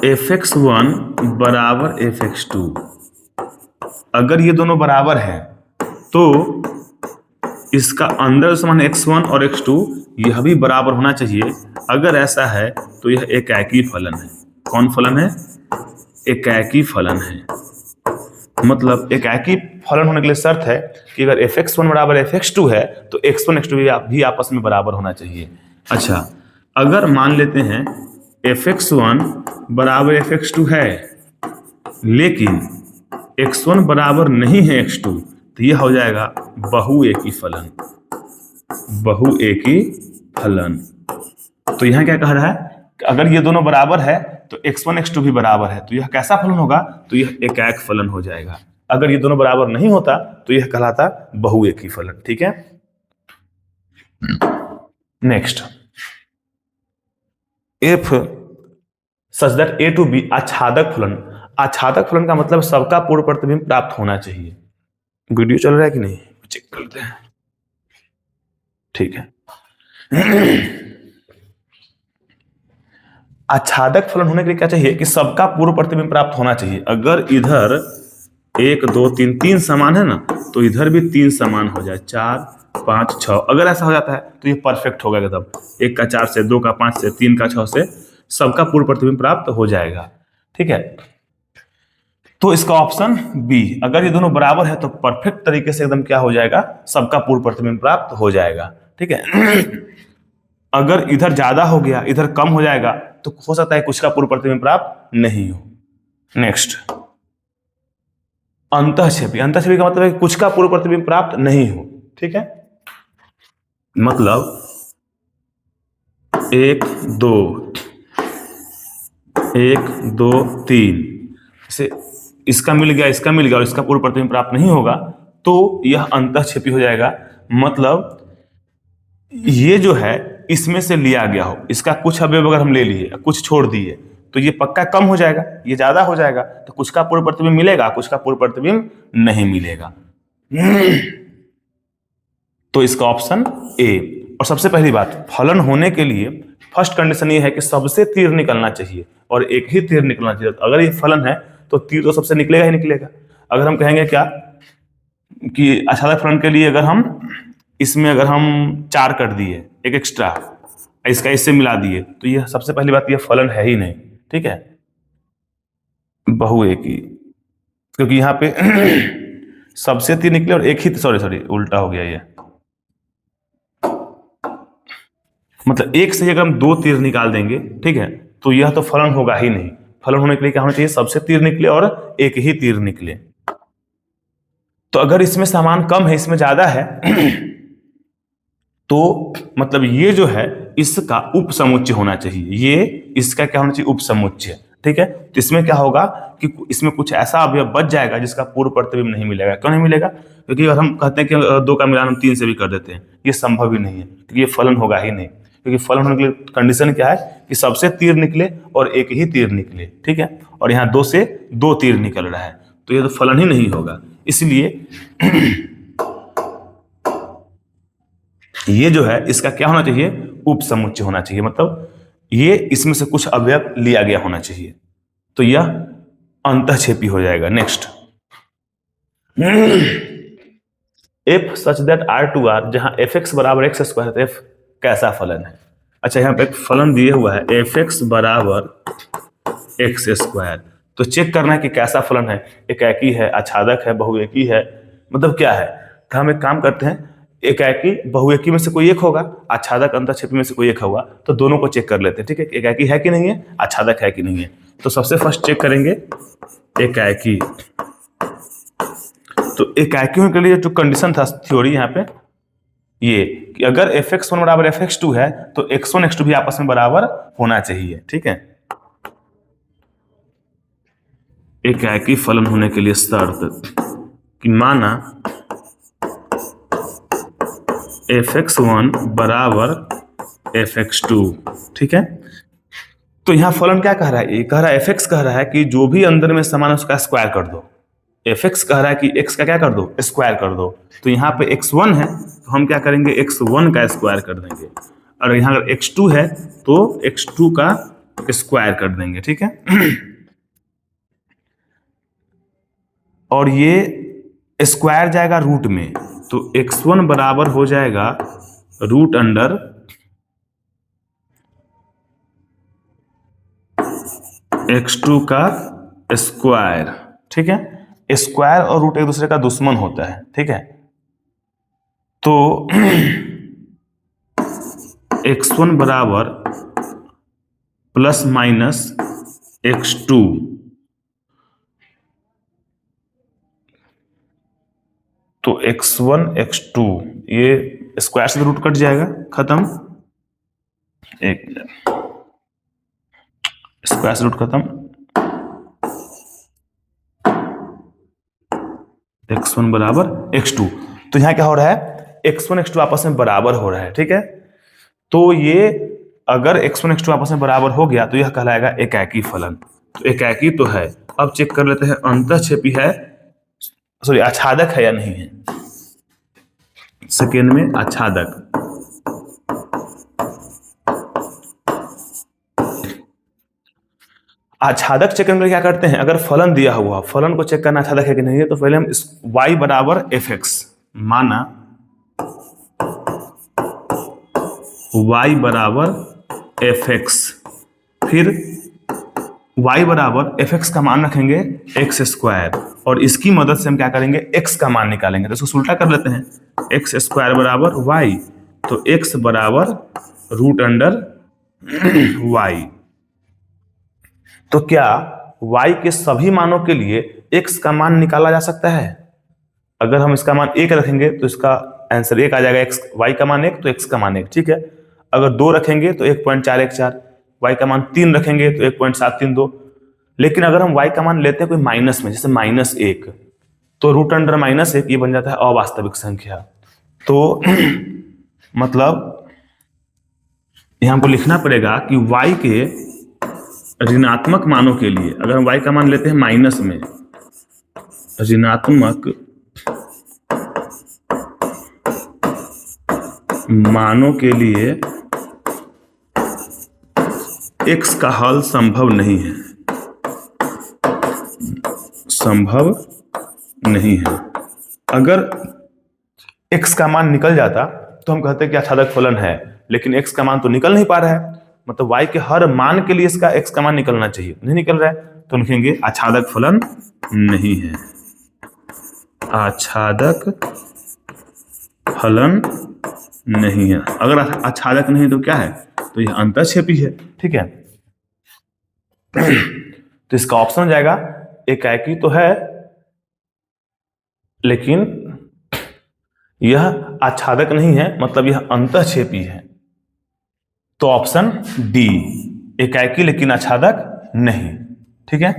fx1 बराबर fx2, अगर ये दोनों बराबर है तो इसका अंदर समान x1 और x2 यह भी बराबर होना चाहिए। अगर ऐसा है तो यह एकाकी फलन है। कौन फलन है, एकाकी फलन है। मतलब एकाकी फलन होने के लिए शर्त है कि अगर fx1 बराबर fx2 है तो x1 x2 भी आपस में बराबर होना चाहिए। अच्छा, अगर मान लेते हैं fx1 बराबर fx2 है लेकिन x1 बराबर नहीं है x2, तो यह हो जाएगा बहुएकी फलन, बहुएकी फलन। तो यहां क्या कह रहा है कि अगर ये दोनों बराबर है तो x1 x2 भी बराबर है, तो यह कैसा फलन होगा, तो यह एकाक फलन हो जाएगा। अगर ये दोनों बराबर नहीं होता तो यह कहलाता बहुएकी फलन, ठीक है। Next, if such that a to b आच्छादक फलन। आच्छादक फलन का मतलब सबका पूर्ण प्रतिबिंब प्राप्त होना चाहिए। वीडियो चल रहा है कि नहीं, चेक करते हैं। ठीक है। आच्छादक फलन होने के लिए क्या चाहिए कि सबका पूर्व प्रतिबिंब प्राप्त होना चाहिए। अगर इधर 1 2 3 3 समान है ना, तो इधर भी 3 समान हो जाए, 4 5 6। अगर ऐसा हो जाता है तो ये परफेक्ट होगा एकदम। 1 का 4 से, 2 का 5 से, 3 का 6 से सबका पूर्व प्रतिबिंब प्राप्त हो जाएगा। ठीक है, तो इसका ऑप्शन बी, अगर ये दोनों बराबर है तो परफेक्ट तरीके से एकदम क्या हो जाएगा, सबका पूर्व प्रतिबिंब प्राप्त हो जाएगा। ठीक है। अगर इधर ज्यादा हो गया, इधर कम हो जाएगा, तो हो सकता है कुछ का पूर्व प्रतिबिंब प्राप्त नहीं हो। नेक्स्ट, अंतःक्षेपी। अंतःक्षेपी का मतलब है कुछ का पूर्व प्रतिबिंब प्राप्त नहीं हो। ठीक है, मतलब 1 2 1 2 3 से इसका मिल गया, इसका मिल गया और इसका पूर्व प्रतिबिंब प्राप्त नहीं होगा, तो यह अंतःक्षेपी हो जाएगा। मतलब ये जो है इसमें से लिया गया हो, इसका कुछ अवयव अगर हम ले लिए, कुछ छोड़ दिए, तो ये पक्का कम हो जाएगा, ये ज्यादा हो जाएगा, तो कुछ का पूर्व प्रतिबिंब मिलेगा, कुछ का पूर्व प्रतिबिंब नहीं मिलेगा। तो इसका ऑप्शन ए। और सबसे पहली बात, फलन होने के लिए फर्स्ट कंडीशन ये है कि सबसे तीर निकलना चाहिए और एक ही तीर निकलना चाहिए। अगर ये फलन है तो तीर तो सबसे निकलेगा ही निकलेगा। अगर हम कहेंगे क्या कि आच्छादक फलन के लिए अगर हम इसमें अगर हम 4 कर दिए, एक एक्स्ट्रा इसका इससे मिला दिए, तो ये सबसे पहली बात, ये फलन है ही नहीं। ठीक है, बहुएकी, क्योंकि यहाँ पे सबसे तीर निकले और एक ही, सॉरी उल्टा हो गया ये, मतलब एक से अगर हम 2 तीर निकाल देंगे, ठीक है, तो यह तो फलन होगा ही नहीं। फलन होने के लिए क्या होना चाहिए, सबसे तीर निकले और एक ही तीर निकले। तो अगर इसमें सामान कम है, इसमें ज्यादा है, तो मतलब ये जो है इसका उपसमुच्चय होना चाहिए। ये इसका क्या होना चाहिए, उपसमुच्चय। ठीक है, तो इसमें क्या होगा कि इसमें कुछ ऐसा अवयव बच जाएगा जिसका पूर्व प्रतिबिंब नहीं मिलेगा। क्यों नहीं मिलेगा, क्योंकि अगर हम कहते हैं कि 2 का मिलान हम 3 से भी कर देते हैं, ये संभव ही नहीं है, क्योंकि ये फलन होगा ही नहीं। क्योंकि फलन होने के लिए कंडीशन क्या है कि सबसे तीर निकले और एक ही तीर निकले। ठीक है, और यहाँ 2 से 2 तीर निकल रहा है, तो ये तो फलन ही नहीं होगा। इसलिए ये जो है इसका क्या होना चाहिए, उपसमुच्चय होना चाहिए। मतलब ये इसमें से कुछ अवयव लिया गया होना चाहिए, तो यह अंतःक्षेपी हो जाएगा। Next, F such that R2R, जहां fx बराबर x स्क्वायर है, तो f कैसा फलन है। अच्छा, यहाँ पे एक फलन दिए हुआ है fx बराबर x स्क्वायर, तो चेक करना है कि कैसा फलन है, एकाकी है, आच्छादक है, बहुएकी है, मतलब क्या है। तो हम एक काम करते हैं, एकाकी बहुएकी में से कोई एक होगा, आच्छादक अंतःक्षेपी में से कोई एक होगा, तो दोनों को चेक कर लेते हैं। ठीक है, एकाकी है कि नहीं है, आच्छादक है कि नहीं है। तो सबसे फर्स्ट चेक करेंगे एकाकी। तो एकाकियों के लिए जो कंडीशन था थ्योरी यहाँ पे, ये कि अगर fx1 बराबर fx2 है तो x1 x2 भी आपस में बराबर होना चाहिए। ठीक है, एकाकी फलन होने के लिए शर्त कि माना fx1 बराबर fx2। ठीक है, तो यहां फलन क्या कह रहा है, ये कह रहा है fx कह रहा है कि जो भी अंदर में समान है उसका स्क्वायर कर दो। fx कह रहा है कि x का क्या कर दो, स्क्वायर कर दो। तो यहाँ पे x1 है तो हम क्या करेंगे, x1 का स्क्वायर कर देंगे, और यहाँ अगर x2 है तो x2 का स्क्वायर कर देंगे। ठीक है, और ये स्क्वायर जाएगा रूट में, तो x1 बराबर हो जाएगा रूट अंडर x2 का स्क्वायर। ठीक है, स्क्वायर और रूट एक दूसरे का दुश्मन होता है। ठीक है, तो x1 बराबर प्लस माइनस x2, तो x1 x2 ये स्क्वायर से रूट कट जाएगा, खत्म। एक स्क्वायर से रूट खत्म, x1 बराबर x2। तो यहां क्या हो रहा है, x1 x2 आपस में बराबर हो रहा है। ठीक है, तो ये अगर x1 x2 आपस में बराबर हो गया तो यह कहलाएगा एकाकी फलन। तो एकाकी तो है, अब चेक कर लेते हैं अंतःक्षेपी है, सॉरी आच्छादक है या नहीं है। सेकेंड में आच्छादक, आच्छादक चेक करने के लिए क्या करते हैं, अगर फलन दिया हुआ, फलन को चेक करना आच्छादक है कि नहीं है, तो पहले हम इस y बराबर fx, माना y बराबर fx, फिर y बराबर fx का मान रखेंगे एक्स स्क्वायर, और इसकी मदद से हम क्या करेंगे, x का मान निकालेंगे। तो इसको उल्टा कर लेते हैं, एक्स स्क्वायर बराबर y, तो x बराबर रूट अंडर y। तो क्या y के सभी मानों के लिए x का मान निकाला जा सकता है? अगर हम इसका मान 1 रखेंगे तो इसका आंसर 1 आ जाएगा, x y का मान 1 तो x का मान 1, ठीक है। अगर 2 रखेंगे तो 1.414, y का मान 3 रखेंगे तो 1.732। लेकिन अगर हम y का मान लेते हैं कोई माइनस में, जैसे -1, तो रूट अंडर -1 ये बन जाता है अवास्तविक संख्या। तो मतलब यहां हमको लिखना पड़ेगा कि y के ऋणात्मक मानों के लिए, अगर हम y का मान लेते हैं माइनस में, ऋणात्मक मानों के लिए x का हल संभव नहीं है, संभव नहीं है। अगर x का मान निकल जाता तो हम कहते हैं कि आच्छादक फलन है, लेकिन x का मान तो निकल नहीं पा रहा है, मतलब y के हर मान के लिए इसका x का मान निकलना चाहिए, नहीं निकल रहा है, तो लिखेंगे आच्छादक फलन नहीं है, आच्छादक फलन नहीं है। अगर आच्छादक नहीं तो क्या है, तो यह अंतःक्षेपी है, ठीक है। तो इसका ऑप्शन हो जाएगा एकाकी तो है लेकिन यह आच्छादक नहीं है, मतलब यह अंतःक्षेपी है। तो ऑप्शन डी, एकाकी लेकिन आच्छादक नहीं, ठीक है।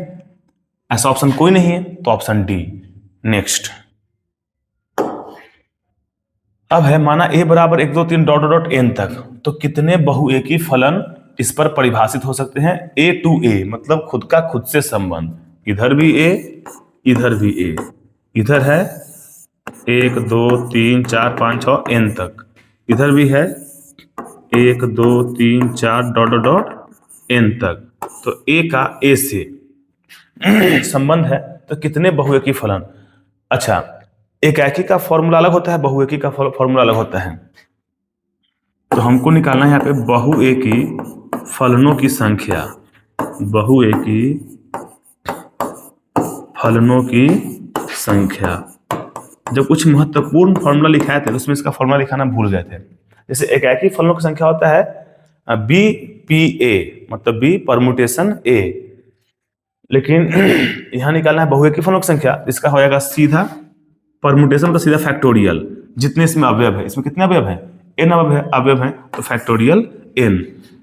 ऐसा ऑप्शन कोई नहीं है तो ऑप्शन डी। नेक्स्ट, अब है माना a बराबर 1 2 3 डॉट डॉट n तक, तो कितने बहुएकी फलन इस पर परिभाषित हो सकते हैं। a टू a मतलब खुद का खुद से संबंध, इधर भी a, इधर भी a, इधर है 1 2 3 4 5 6 n तक, इधर भी है 1 2 3 4 डॉट डॉट n तक। तो a का a से संबंध है, तो कितने बहुएकी फलन। अच्छा, एकाकी का फॉर्मूला अलग होता है, बहुएकी का फॉर्मूला अलग होता है। तो हमको निकालना है यहाँ पे बहुएकी फलनों की संख्या, बहुएकी फलनों की संख्या। जब कुछ महत्वपूर्ण फॉर्मूला लिखाए थे तो उसमें इसका फॉर्मूला लिखाना भूल गए थे। जैसे एकाकी फलनों की संख्या होता है BPA, मतलब B परमुटेशन A, लेकिन यहां निकालना है बहुएकी फलनों की संख्या, इसका हो जाएगा सीधा परमुटेशन का सीधा फैक्टोरियल, जितने इसमें अवयव है, इसमें कितने अवयव हैं, n अवयव हैं, तो फैक्टोरियल n।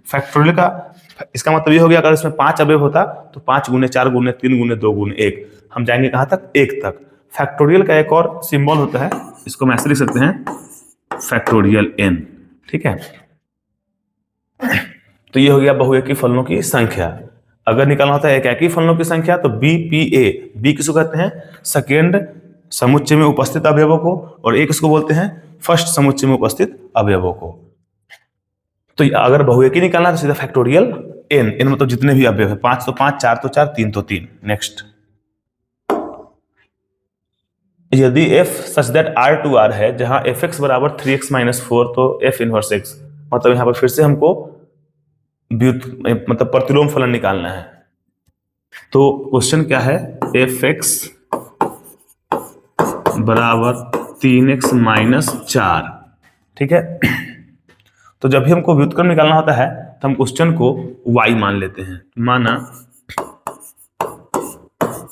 फैक्टोरियल का इसका मतलब ये हो गया, अगर इसमें 5 अवयव होता तो 5 गुने 4 गुने 3 गुने 2 गुने 1, हम जाएंगे कहां तक, 1 तक। फैक्टोरियल का एक और सिंबल होता है, इसको हम ऐसे लिख सकते हैं फैक्टोरियल n, ठीक है। तो ये हो गया बहुएकी फलनों की संख्या। अगर निकालना होता है एकाकी फलनों की संख्या तो BPA, B किसको कहते हैं, सेकेंड समुच्चय में उपस्थित अवयवों को, और एक इसको बोलते हैं फर्स्ट समुच्चय में उपस्थित अवयवों को। तो अगर बहुएकी निकालना है तो सीधा फैक्टोरियल n मतलब जितने भी अवयव है, 5 तो 5, 4 तो 4, 3 तो 3। नेक्स्ट, यदि f such that r to r है, जहां fx बराबर 3x - 4, तो f इनवर्स x, मतलब यहां पर फिर से हमको मतलब प्रतिलोम फलन निकालना है। तो क्वेश्चन क्या है, fx बराबर 3x - 4, ठीक है। तो जब भी हमको व्युत्क्रम निकालना होता है तो हम क्वेश्चन को y मान लेते हैं, माना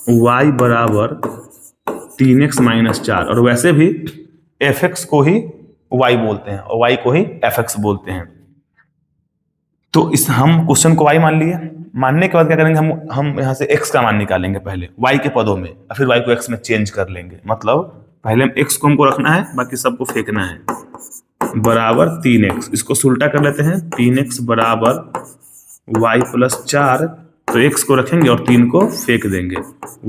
y बराबर 3x - 4, और वैसे भी fx को ही y बोलते हैं और y को ही fx बोलते हैं। तो इस हम क्वेश्चन को y मान लिए, मानने के बाद क्या करेंगे, हम यहाँ से x का मान निकालेंगे पहले y के पदों में, और फिर y को x में चेंज कर लेंगे। मतलब पहले हम x को हमको रखना है, बाकी सबको फेंकना है, बराबर 3x, इसको उल्टा कर लेते हैं, 3x बराबर y + 4, तो x को रखेंगे और 3 को फेंक देंगे,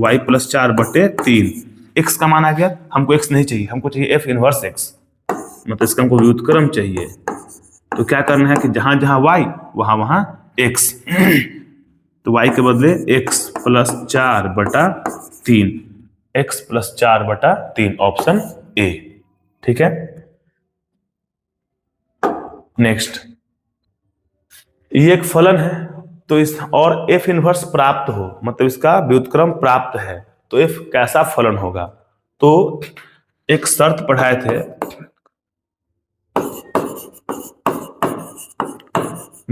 y + 4 बटे 3, x का मान आ गया। हमको x नहीं चाहिए, हमको चाहिए f इनवर्स x, मतलब इसका हमको व्युत्क्रम चाहिए। तो क्या करना है कि जहां जहां y वहां वहां x, तो y के बदले x plus 4/3, x plus 4/3 option A. ठीक है, नेक्स्ट, ये एक फलन है तो इस और f इनवर्स प्राप्त हो, मतलब इसका व्युत्क्रम प्राप्त है, तो f कैसा फलन होगा? तो एक शर्त पढ़ाए थे,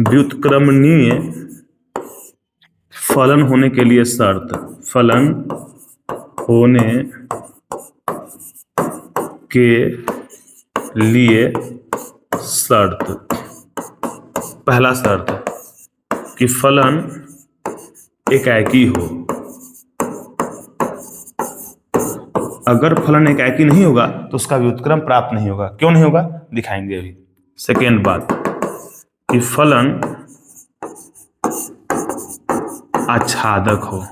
व्युत्क्रमणीय फलन होने के लिए शर्त, फलन होने के लिए शर्त, पहला शर्त कि फलन एकाकी हो। अगर फलन एकाकी नहीं होगा तो उसका व्युत्क्रम प्राप्त नहीं होगा। क्यों नहीं होगा दिखाएंगे अभी। सेकेंड बात कि फलन आच्छादक हो।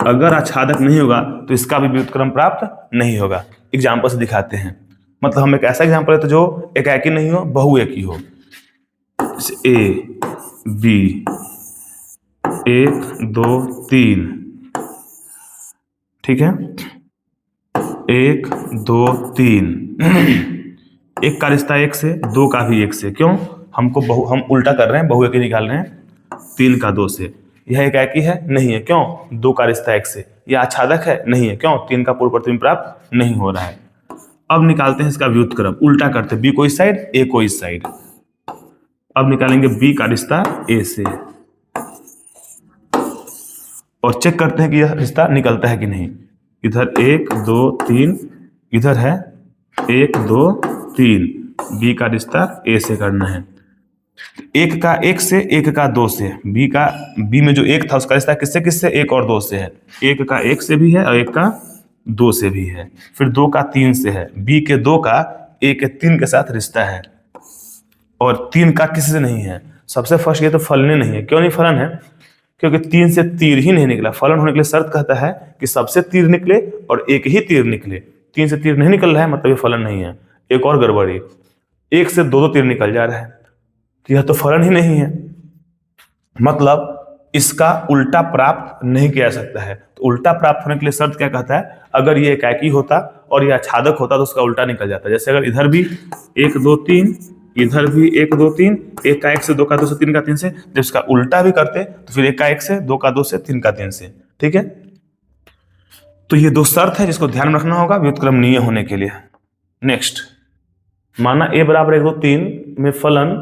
अगर आच्छादक नहीं होगा तो इसका भी व्युत्क्रम प्राप्त नहीं होगा। एग्जाम्पल से दिखाते हैं, मतलब हम एक ऐसा एग्जाम्पल लेते जो एकाकी नहीं हो, बहुएकी हो। ए बी 1 2 3, ठीक है, 1 2 3, एक का रिश्ता एक से, दो का भी एक से। क्यों? हमको हम उल्टा कर रहे हैं, बहुएकी निकाल रहे हैं, 3 का 2 से। यह एकाकी है? नहीं है। क्यों? 2 का रिश्ता एक से। यह आच्छादक है? नहीं है। क्यों? 3 का पूर्व प्रतिबिंब प्राप्त नहीं हो रहा है। अब निकालते हैं इसका व्युत्क्रम, उल्टा करते हैं, बी को इस साइड, ए को इस साइड। अब निकालेंगे बी का रिश्ता ए से और चेक करते हैं कि यह रिश्ता निकलता है कि नहीं। इधर 1 2 3, इधर है 1 2 3, बी का रिश्ता ए से करना है। एक का एक से, एक का 2 से। बी में जो एक था उसका रिश्ता किससे किससे? 1 और 2 से है। एक का 1 से भी है और 1 का 2 से भी है। फिर 2 का 3 से है। बी के 2 का ए के 3 के साथ रिश्ता है और 3 का किसी से नहीं है। सबसे फर्स्ट ये तो फलन नहीं है। क्यों नहीं फलन है? क्योंकि 3 से तीर ही नहीं निकला। फलन होने के लिए शर्त कहता है कि सबसे तीर निकले और एक ही तीर निकले। 3 से तीर नहीं निकल रहा है, मतलब ये फलन नहीं है। एक और गड़बड़ी, 1 से 2 तीर निकल जा रहा है, तो यह तो फलन ही नहीं है, मतलब इसका उल्टा प्राप्त नहीं किया जा सकता है। तो उल्टा प्राप्त होने के लिए शर्त क्या कहता है? अगर ये एकाकी होता और ये आच्छादक होता तो उसका उल्टा निकल जाता। जैसे अगर इधर भी 1 2 3, इधर भी 1 2 3, 1 का 1 से, 2 का 2 से, 3 का 3 से। जब इसका उल्टा भी करते तो फिर 1 का 1 से, 2 का 2 से, 3 का 3 से। ठीक है, तो ये दो शर्त है जिसको ध्यान रखना होगा व्युत्क्रमणीय होने के लिए। नेक्स्ट, माना a बराबर 1 2 3 में फलन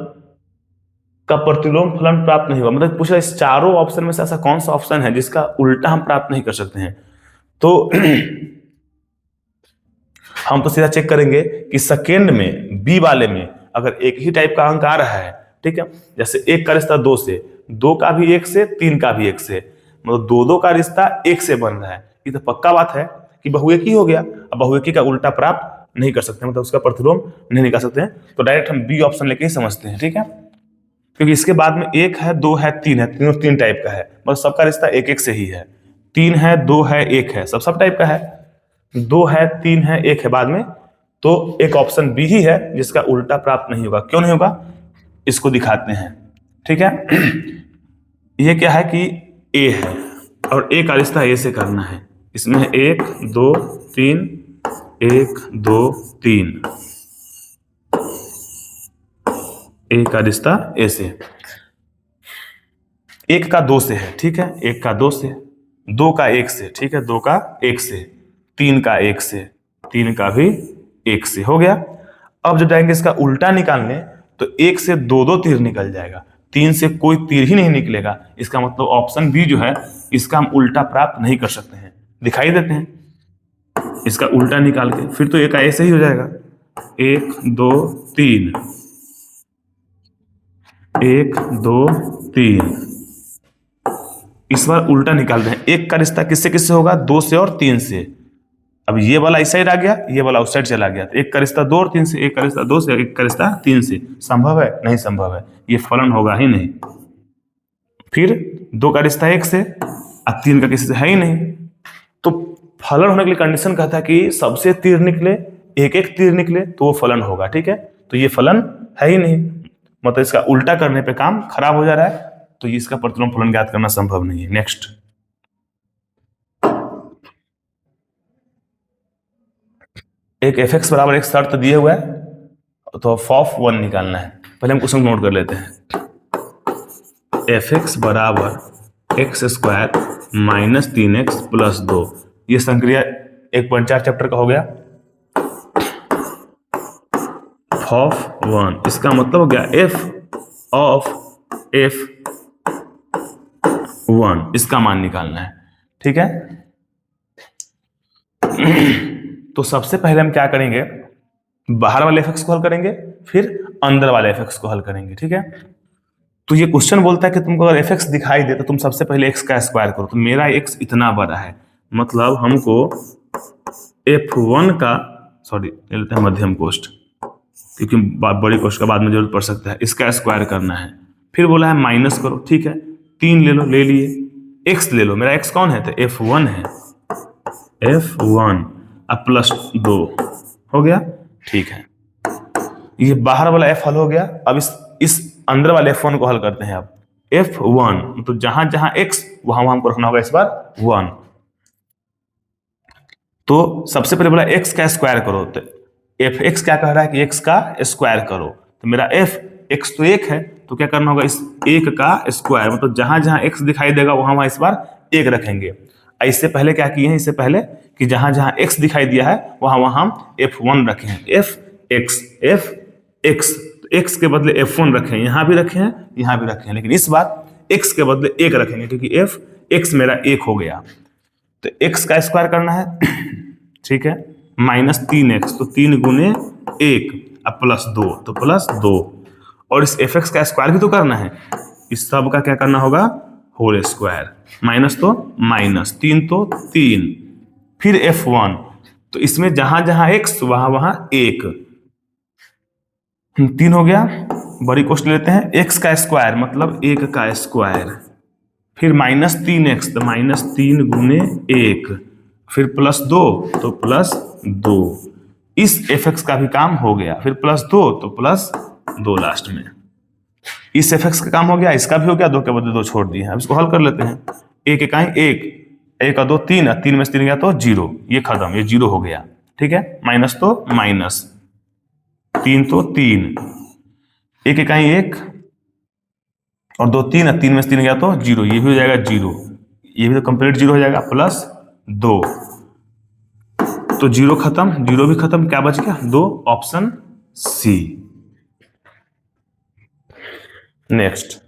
का प्रतिलोम फलन प्राप्त नहीं हुआ, मतलब पूछा इस चारों ऑप्शन में से ऐसा कौन सा ऑप्शन है जिसका उल्टा हम प्राप्त नहीं कर सकते हैं। तो हम तो सीधा चेक करेंगे कि सेकेंड में बी वाले में अगर एक ही टाइप का अंक आ रहा है, ठीक है, जैसे 1 का रिश्ता 2 से, 2 का भी 1 से, 3 का भी 1 से, मतलब 2 का रिश्ता 1 से बन रहा है। ये तो पक्का बात है कि बहुएकी हो गया। अब बहुएकी का उल्टा प्राप्त नहीं कर सकते, मतलब उसका प्रतिलोम नहीं निकाल सकते हैं। तो डायरेक्ट हम बी ऑप्शन लेके ही समझते हैं। ठीक है, क्योंकि इसके बाद में 1 है 2 है 3 है, तीनों 3 टाइप का है, मतलब सबका रिश्ता 1 1 से ही है। 3 है 2 है 1 है, सब टाइप का है। 2 है 3 है 1 है बाद में, तो एक ऑप्शन बी ही है जिसका उल्टा प्राप्त नहीं होगा। क्यों नहीं होगा इसको दिखाते हैं। ठीक है, ये क्या है कि ए है और ए का रिश्ता ए से करना है। इसमें 1 2 3, 1 2 3, ए का रिश्ता ए से। 1 का 2 से है, ठीक है, 1 का 2 से, 2 का 1 से, ठीक है, 2 का 1 से, 3 का 1 से, 3 का भी 1 से हो गया। अब जब जाएंगे इसका उल्टा निकालने तो 1 से 2 तीर निकल जाएगा, 3 से कोई तीर ही नहीं निकलेगा। इसका मतलब ऑप्शन बी जो है इसका हम उल्टा प्राप्त नहीं कर सकते हैं। दिखाई देते हैं इसका उल्टा निकाल के, फिर तो एक ऐसे ही हो जाएगा। 1 2 3, 1 2 3। इस बार उल्टा निकाल रहे हैं। 1 का रिश्ता किससे किससे होगा? 2 से और 3 से। अब ये वाला इस साइड आ गया, ये वाला उस साइड चला गया। तो 1 का रिश्ता 2 और 3 से, 1 का रिश्ता 2 से, 1 का रिश्ता 3 से। संभव है? नहीं संभव है, ये फलन होगा ही नहीं। फिर 2 का रिश्ता 1 से और 3 का किसी से है ही नहीं। तो फलन होने के लिए कंडीशन कहता है कि सबसे तीर निकले, एक एक तीर निकले तो वो फलन होगा। ठीक है, तो ये फलन है ही नहीं। मतलब इसका उल्टा करने पे काम खराब हो जा रहा है, तो इसका प्रतिलोम फलन ज्ञात करना संभव नहीं है। नेक्स्ट, एक एफ बराबर एक शर्त दिए हुआ है, तो ऑफ 1 निकालना है। पहले हम क्वेश्चन नोट कर लेते हैं। एफ बराबर x square minus 3x plus 2, ये संक्रिया 1.4 चैप्टर का हो गया। ऑफ 1, इसका मतलब हो गया एफ ऑफ F1, इसका मान निकालना है। ठीक है, तो सबसे पहले हम क्या करेंगे, बाहर वाले एफ को हल करेंगे, फिर अंदर वाले एफ को हल करेंगे। ठीक है, तो ये क्वेश्चन बोलता है कि तुमको अगर एफ दिखाई दे तो तुम सबसे पहले x का स्क्वायर करो। तो मेरा x इतना बड़ा है, मतलब हमको F1 का, सॉरी ले लेते हैं मध्यम कोष्ठ, क्योंकि बड़ी कोष्ठ का बाद में जरूरत पड़ सकता है, इसका स्क्वायर करना है। फिर बोला है माइनस करो, ठीक है, 3 ले लो, ले लिए, x ले लो, मेरा x कौन है, तो F1 है, F1 अब प्लस 2 हो गया। ठीक है, ये बाहर वाला f हल हो गया। अब इस अंदर वाले F1 को हल करते हैं। अब F1 तो जहां जहां x वहां हमको रखना होगा इस बार 1। तो सबसे पहले बोला x का स्क्वायर करो, तो fx क्या कह रहा है कि x का स्क्वायर करो। तो मेरा x तो 1 है, तो क्या करना होगा, इस 1 का स्क्वायर, मतलब जहां जहां x दिखाई देगा वहां वहां इस बार 1 रखेंगे। इससे पहले क्या किए हैं, इससे पहले कि जहां जहां x दिखाई दिया है वहां वहां हम F1 रखे हैं, fx x के बदले F1 रखे हैं, यहां भी रखे हैं, यहां भी रखे हैं, लेकिन इस बार x के बदले 1 रखेंगे, क्योंकि x मेरा 1 हो गया। तो x का स्क्वायर करना है, ठीक है, माइनस 3x, तो 3 गुने 1, अब प्लस 2, तो प्लस 2, और इस fx का स्क्वायर भी तो करना है, इस सब का क्या करना होगा, होल स्क्वायर, माइनस तो माइनस, 3 तो 3, फिर F1, तो इसमें जहां जहां x वहां वहां 1, 3 हो गया। बड़ी कोष्ठ लेते हैं, x का स्क्वायर मतलब 1 का स्क्वायर, फिर माइनस 3x, तो माइनस 3 गुने 1, फिर प्लस 2, तो प्लस 2, इस fx का भी काम हो गया, फिर प्लस 2, तो प्लस 2 लास्ट में, इस fx का काम हो गया, इसका भी हो गया, 2 के बदले 2 छोड़ दिए हैं। अब इसको हल कर लेते हैं, 1 इकाई 1, 1 का 2 3, 3 में से 3 गया तो 0, ये खत्म, ये 0 हो गया। ठीक है, माइनस तो माइनस, 3 तो 3, 1 इकाई 1 और 2 3, 3 में से 3 गया तो 0, ये भी हो जाएगा 0, ये भी तो कंप्लीट 0 हो जाएगा, प्लस 2, तो 0 खत्म, 0 भी खत्म, क्या बच गया 2, ऑप्शन सी। नेक्स्ट,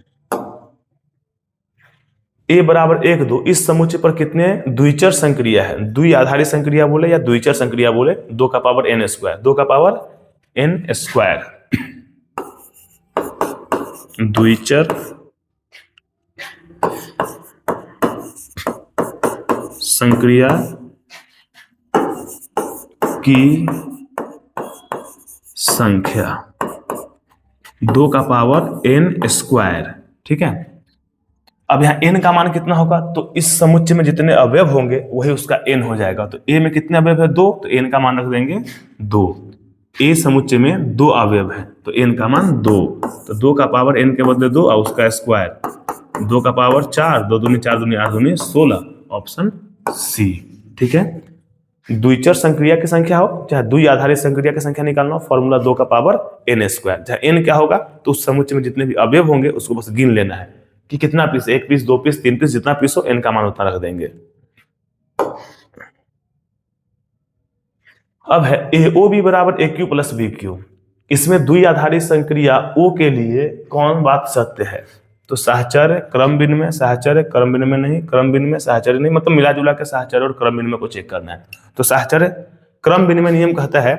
a बराबर 1 2, इस समुच्चय पर कितने द्विचर संक्रिया है, द्विआधारी संक्रिया बोले या द्विचर संक्रिया बोले, 2 का पावर n स्क्वायर, 2 का पावर n स्क्वायर, द्विचर संक्रिया की संख्या 2 का पावर n स्क्वायर। ठीक है, अब यहाँ n का मान कितना होगा, तो इस समुच्चय में जितने अवयव होंगे वही उसका n हो जाएगा। तो a में कितने अवयव है, 2, तो n का मान रख देंगे 2, a समुच्चय में 2 अवयव है, तो n का मान 2, तो 2 का पावर n के बदले 2 और उसका स्क्वायर, 2 का पावर 4, 2 दूनी 4 दूनी 8 दूनी 16, ऑप्शन सी। ठीक है, द्विचर संक्रिया की संख्या हो चाहे द्विआधारी संक्रिया की संख्या निकालना हो, फॉर्मूला 2 का पावर n स्क्वायर, जहाँ n क्या होगा, तो उस समुच्चय में जितने भी अवयव होंगे उसको बस गिन लेना है कि कितना पीस, 1 पीस 2 पीस 3 पीस, जितना पीस हो n का मान उतना रख देंगे। अब है AOB बराबर AQ प्लस BQ, इसमें द्विआधारी संक्रिया O के लिए कौन बात सत्य है, तो साहचर्य क्रम विनिमय, साहचर्य क्रम विनिमय नहीं, क्रम विनिमय साहचर्य नहीं, मतलब मिला जुला के साहचर्य और क्रम विनिमय को चेक करना है। तो साहचर्य क्रम विनिमय नियम कहता है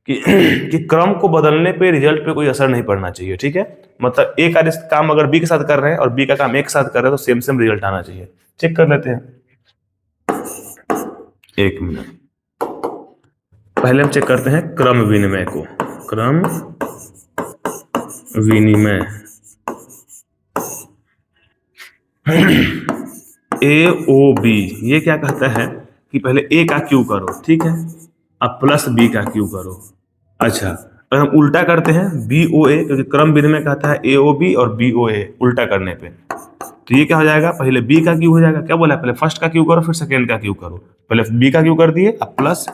कि क्रम को बदलने पे रिजल्ट पे कोई असर नहीं पड़ना चाहिए। ठीक है, मतलब ए का काम अगर बी के साथ कर रहे हैं और बी का काम ए के साथ कर रहे हैं तो सेम सेम रिजल्ट आना चाहिए। चेक कर लेते हैं, 1 मिनट, पहले हम चेक करते हैं क्रम विनिमय को, क्रम विनिमय AOB, ये क्या कहता है कि पहले A का Q करो, ठीक है, अब प्लस B का Q करो। अच्छा, अगर हम उल्टा करते हैं BOA, क्योंकि क्रम विनिमय कहता है AOB और BOA उल्टा करने पे, तो ये क्या हो जाएगा, पहले B का क्यू हो जाएगा। क्या बोला, पहले फर्स्ट का क्यू करो फिर सेकेंड का क्यू करो। पहले B का क्यू कर दिए, अब प्लस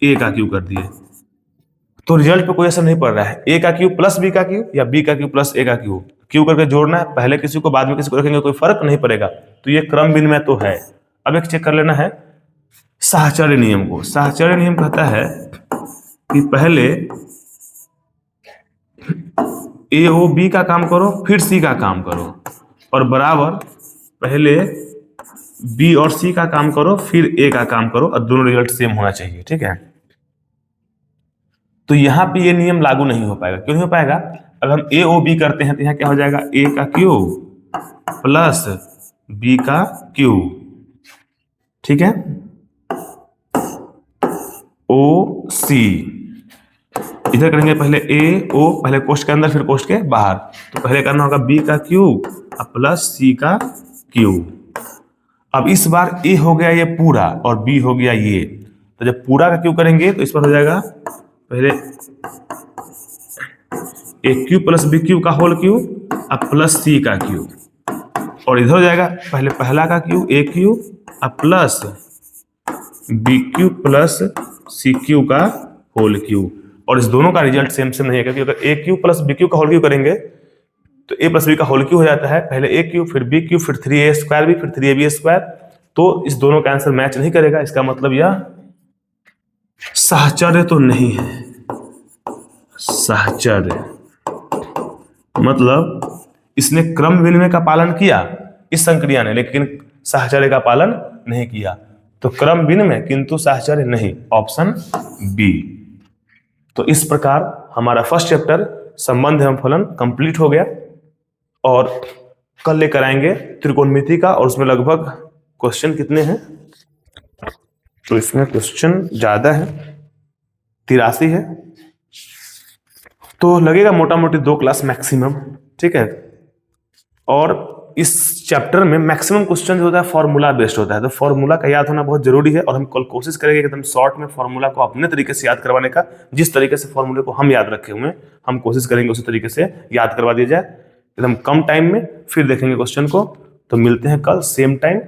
A का क्यू कर दिए, तो रिजल्ट पे कोई असर नहीं पड़ रहा है। A का क्यू प्लस B का क्यू या B का क्यू प्लस A का क्यू, क्यू करके जोड़ना है, पहले किसी को बाद में किसी को रखेंगे कोई फर्क नहीं पड़ेगा। तो ये क्रम विनिमय तो है। अब एक चेक कर लेना है साहचर्य नियम को। साहचर्य नियम कहता है कि पहले AOB का काम करो फिर C का काम करो, और बराबर पहले B और C का काम करो फिर A का काम करो, और दोनों रिजल्ट सेम होना चाहिए। ठीक है, तो यहां पे ये नियम लागू नहीं हो पाएगा। क्यों नहीं हो पाएगा, अगर हम AOB करते हैं तो यहाँ क्या हो जाएगा, A का क्यू प्लस B का क्यू। ठीक है, OC इधर करेंगे पहले AO, पहले कोष्ठ के अंदर फिर कोष्ठ के बाहर, तो पहले करना होगा B का क्यू प्लस C का क्यू। अब इस बार A हो गया ये पूरा और B हो गया ये, तो जब पूरा का क्यू करेंगे तो इस पर हो जाएगा पहले AQ प्लस BQ का होल क्यू अब प्लस C का क्यू, और इधर हो जाएगा पहले पहला का क्यू AQ अब प्लस BQ प्लस CQ का होल क्यू। और इस दोनों का रिजल्ट सेम सेम नहीं है, क्योंकि अगर AQ प्लस BQ का होल क्यू करेंगे तो A प्लस B का होल क्यू हो जाता है, पहले AQ फिर BQ फिर 3A स्क्वायर B फिर 3AB स्क्वायर, तो इस दोनों का आंसर मैच नहीं करेगा। इसका मतलब यह साहचर्य तो नहीं है। साहचर्य मतलब इसने क्रम विनिमय का पालन किया इस संक्रिया ने, लेकिन साहचर्य का पालन नहीं किया। तो क्रम विनिमय किंतु साहचर्य नहीं, ऑप्शन B। तो इस प्रकार हमारा फर्स्ट चैप्टर संबंध एवं फलन कंप्लीट हो गया, और कल लेकर आएंगे त्रिकोणमिति का, और उसमें लगभग क्वेश्चन कितने हैं, तो इसमें क्वेश्चन ज्यादा है, 83 है, तो लगेगा मोटा मोटी 2 क्लास मैक्सिमम। ठीक है, और इस चैप्टर में मैक्सिमम क्वेश्चन जो होता है फॉर्मूला बेस्ड होता है, तो फॉर्मूला का याद होना बहुत जरूरी है, और हम कल कोशिश करेंगे एकदम शॉर्ट में फॉर्मूला को अपने तरीके से याद करवाने का। जिस तरीके से फॉर्मूले को हम याद रखे हुए हैं हम कोशिश करेंगे उसी तरीके से याद करवा दिया जाए एकदम कम टाइम में। फिर देखेंगे क्वेश्चन को, तो मिलते हैं कल सेम टाइम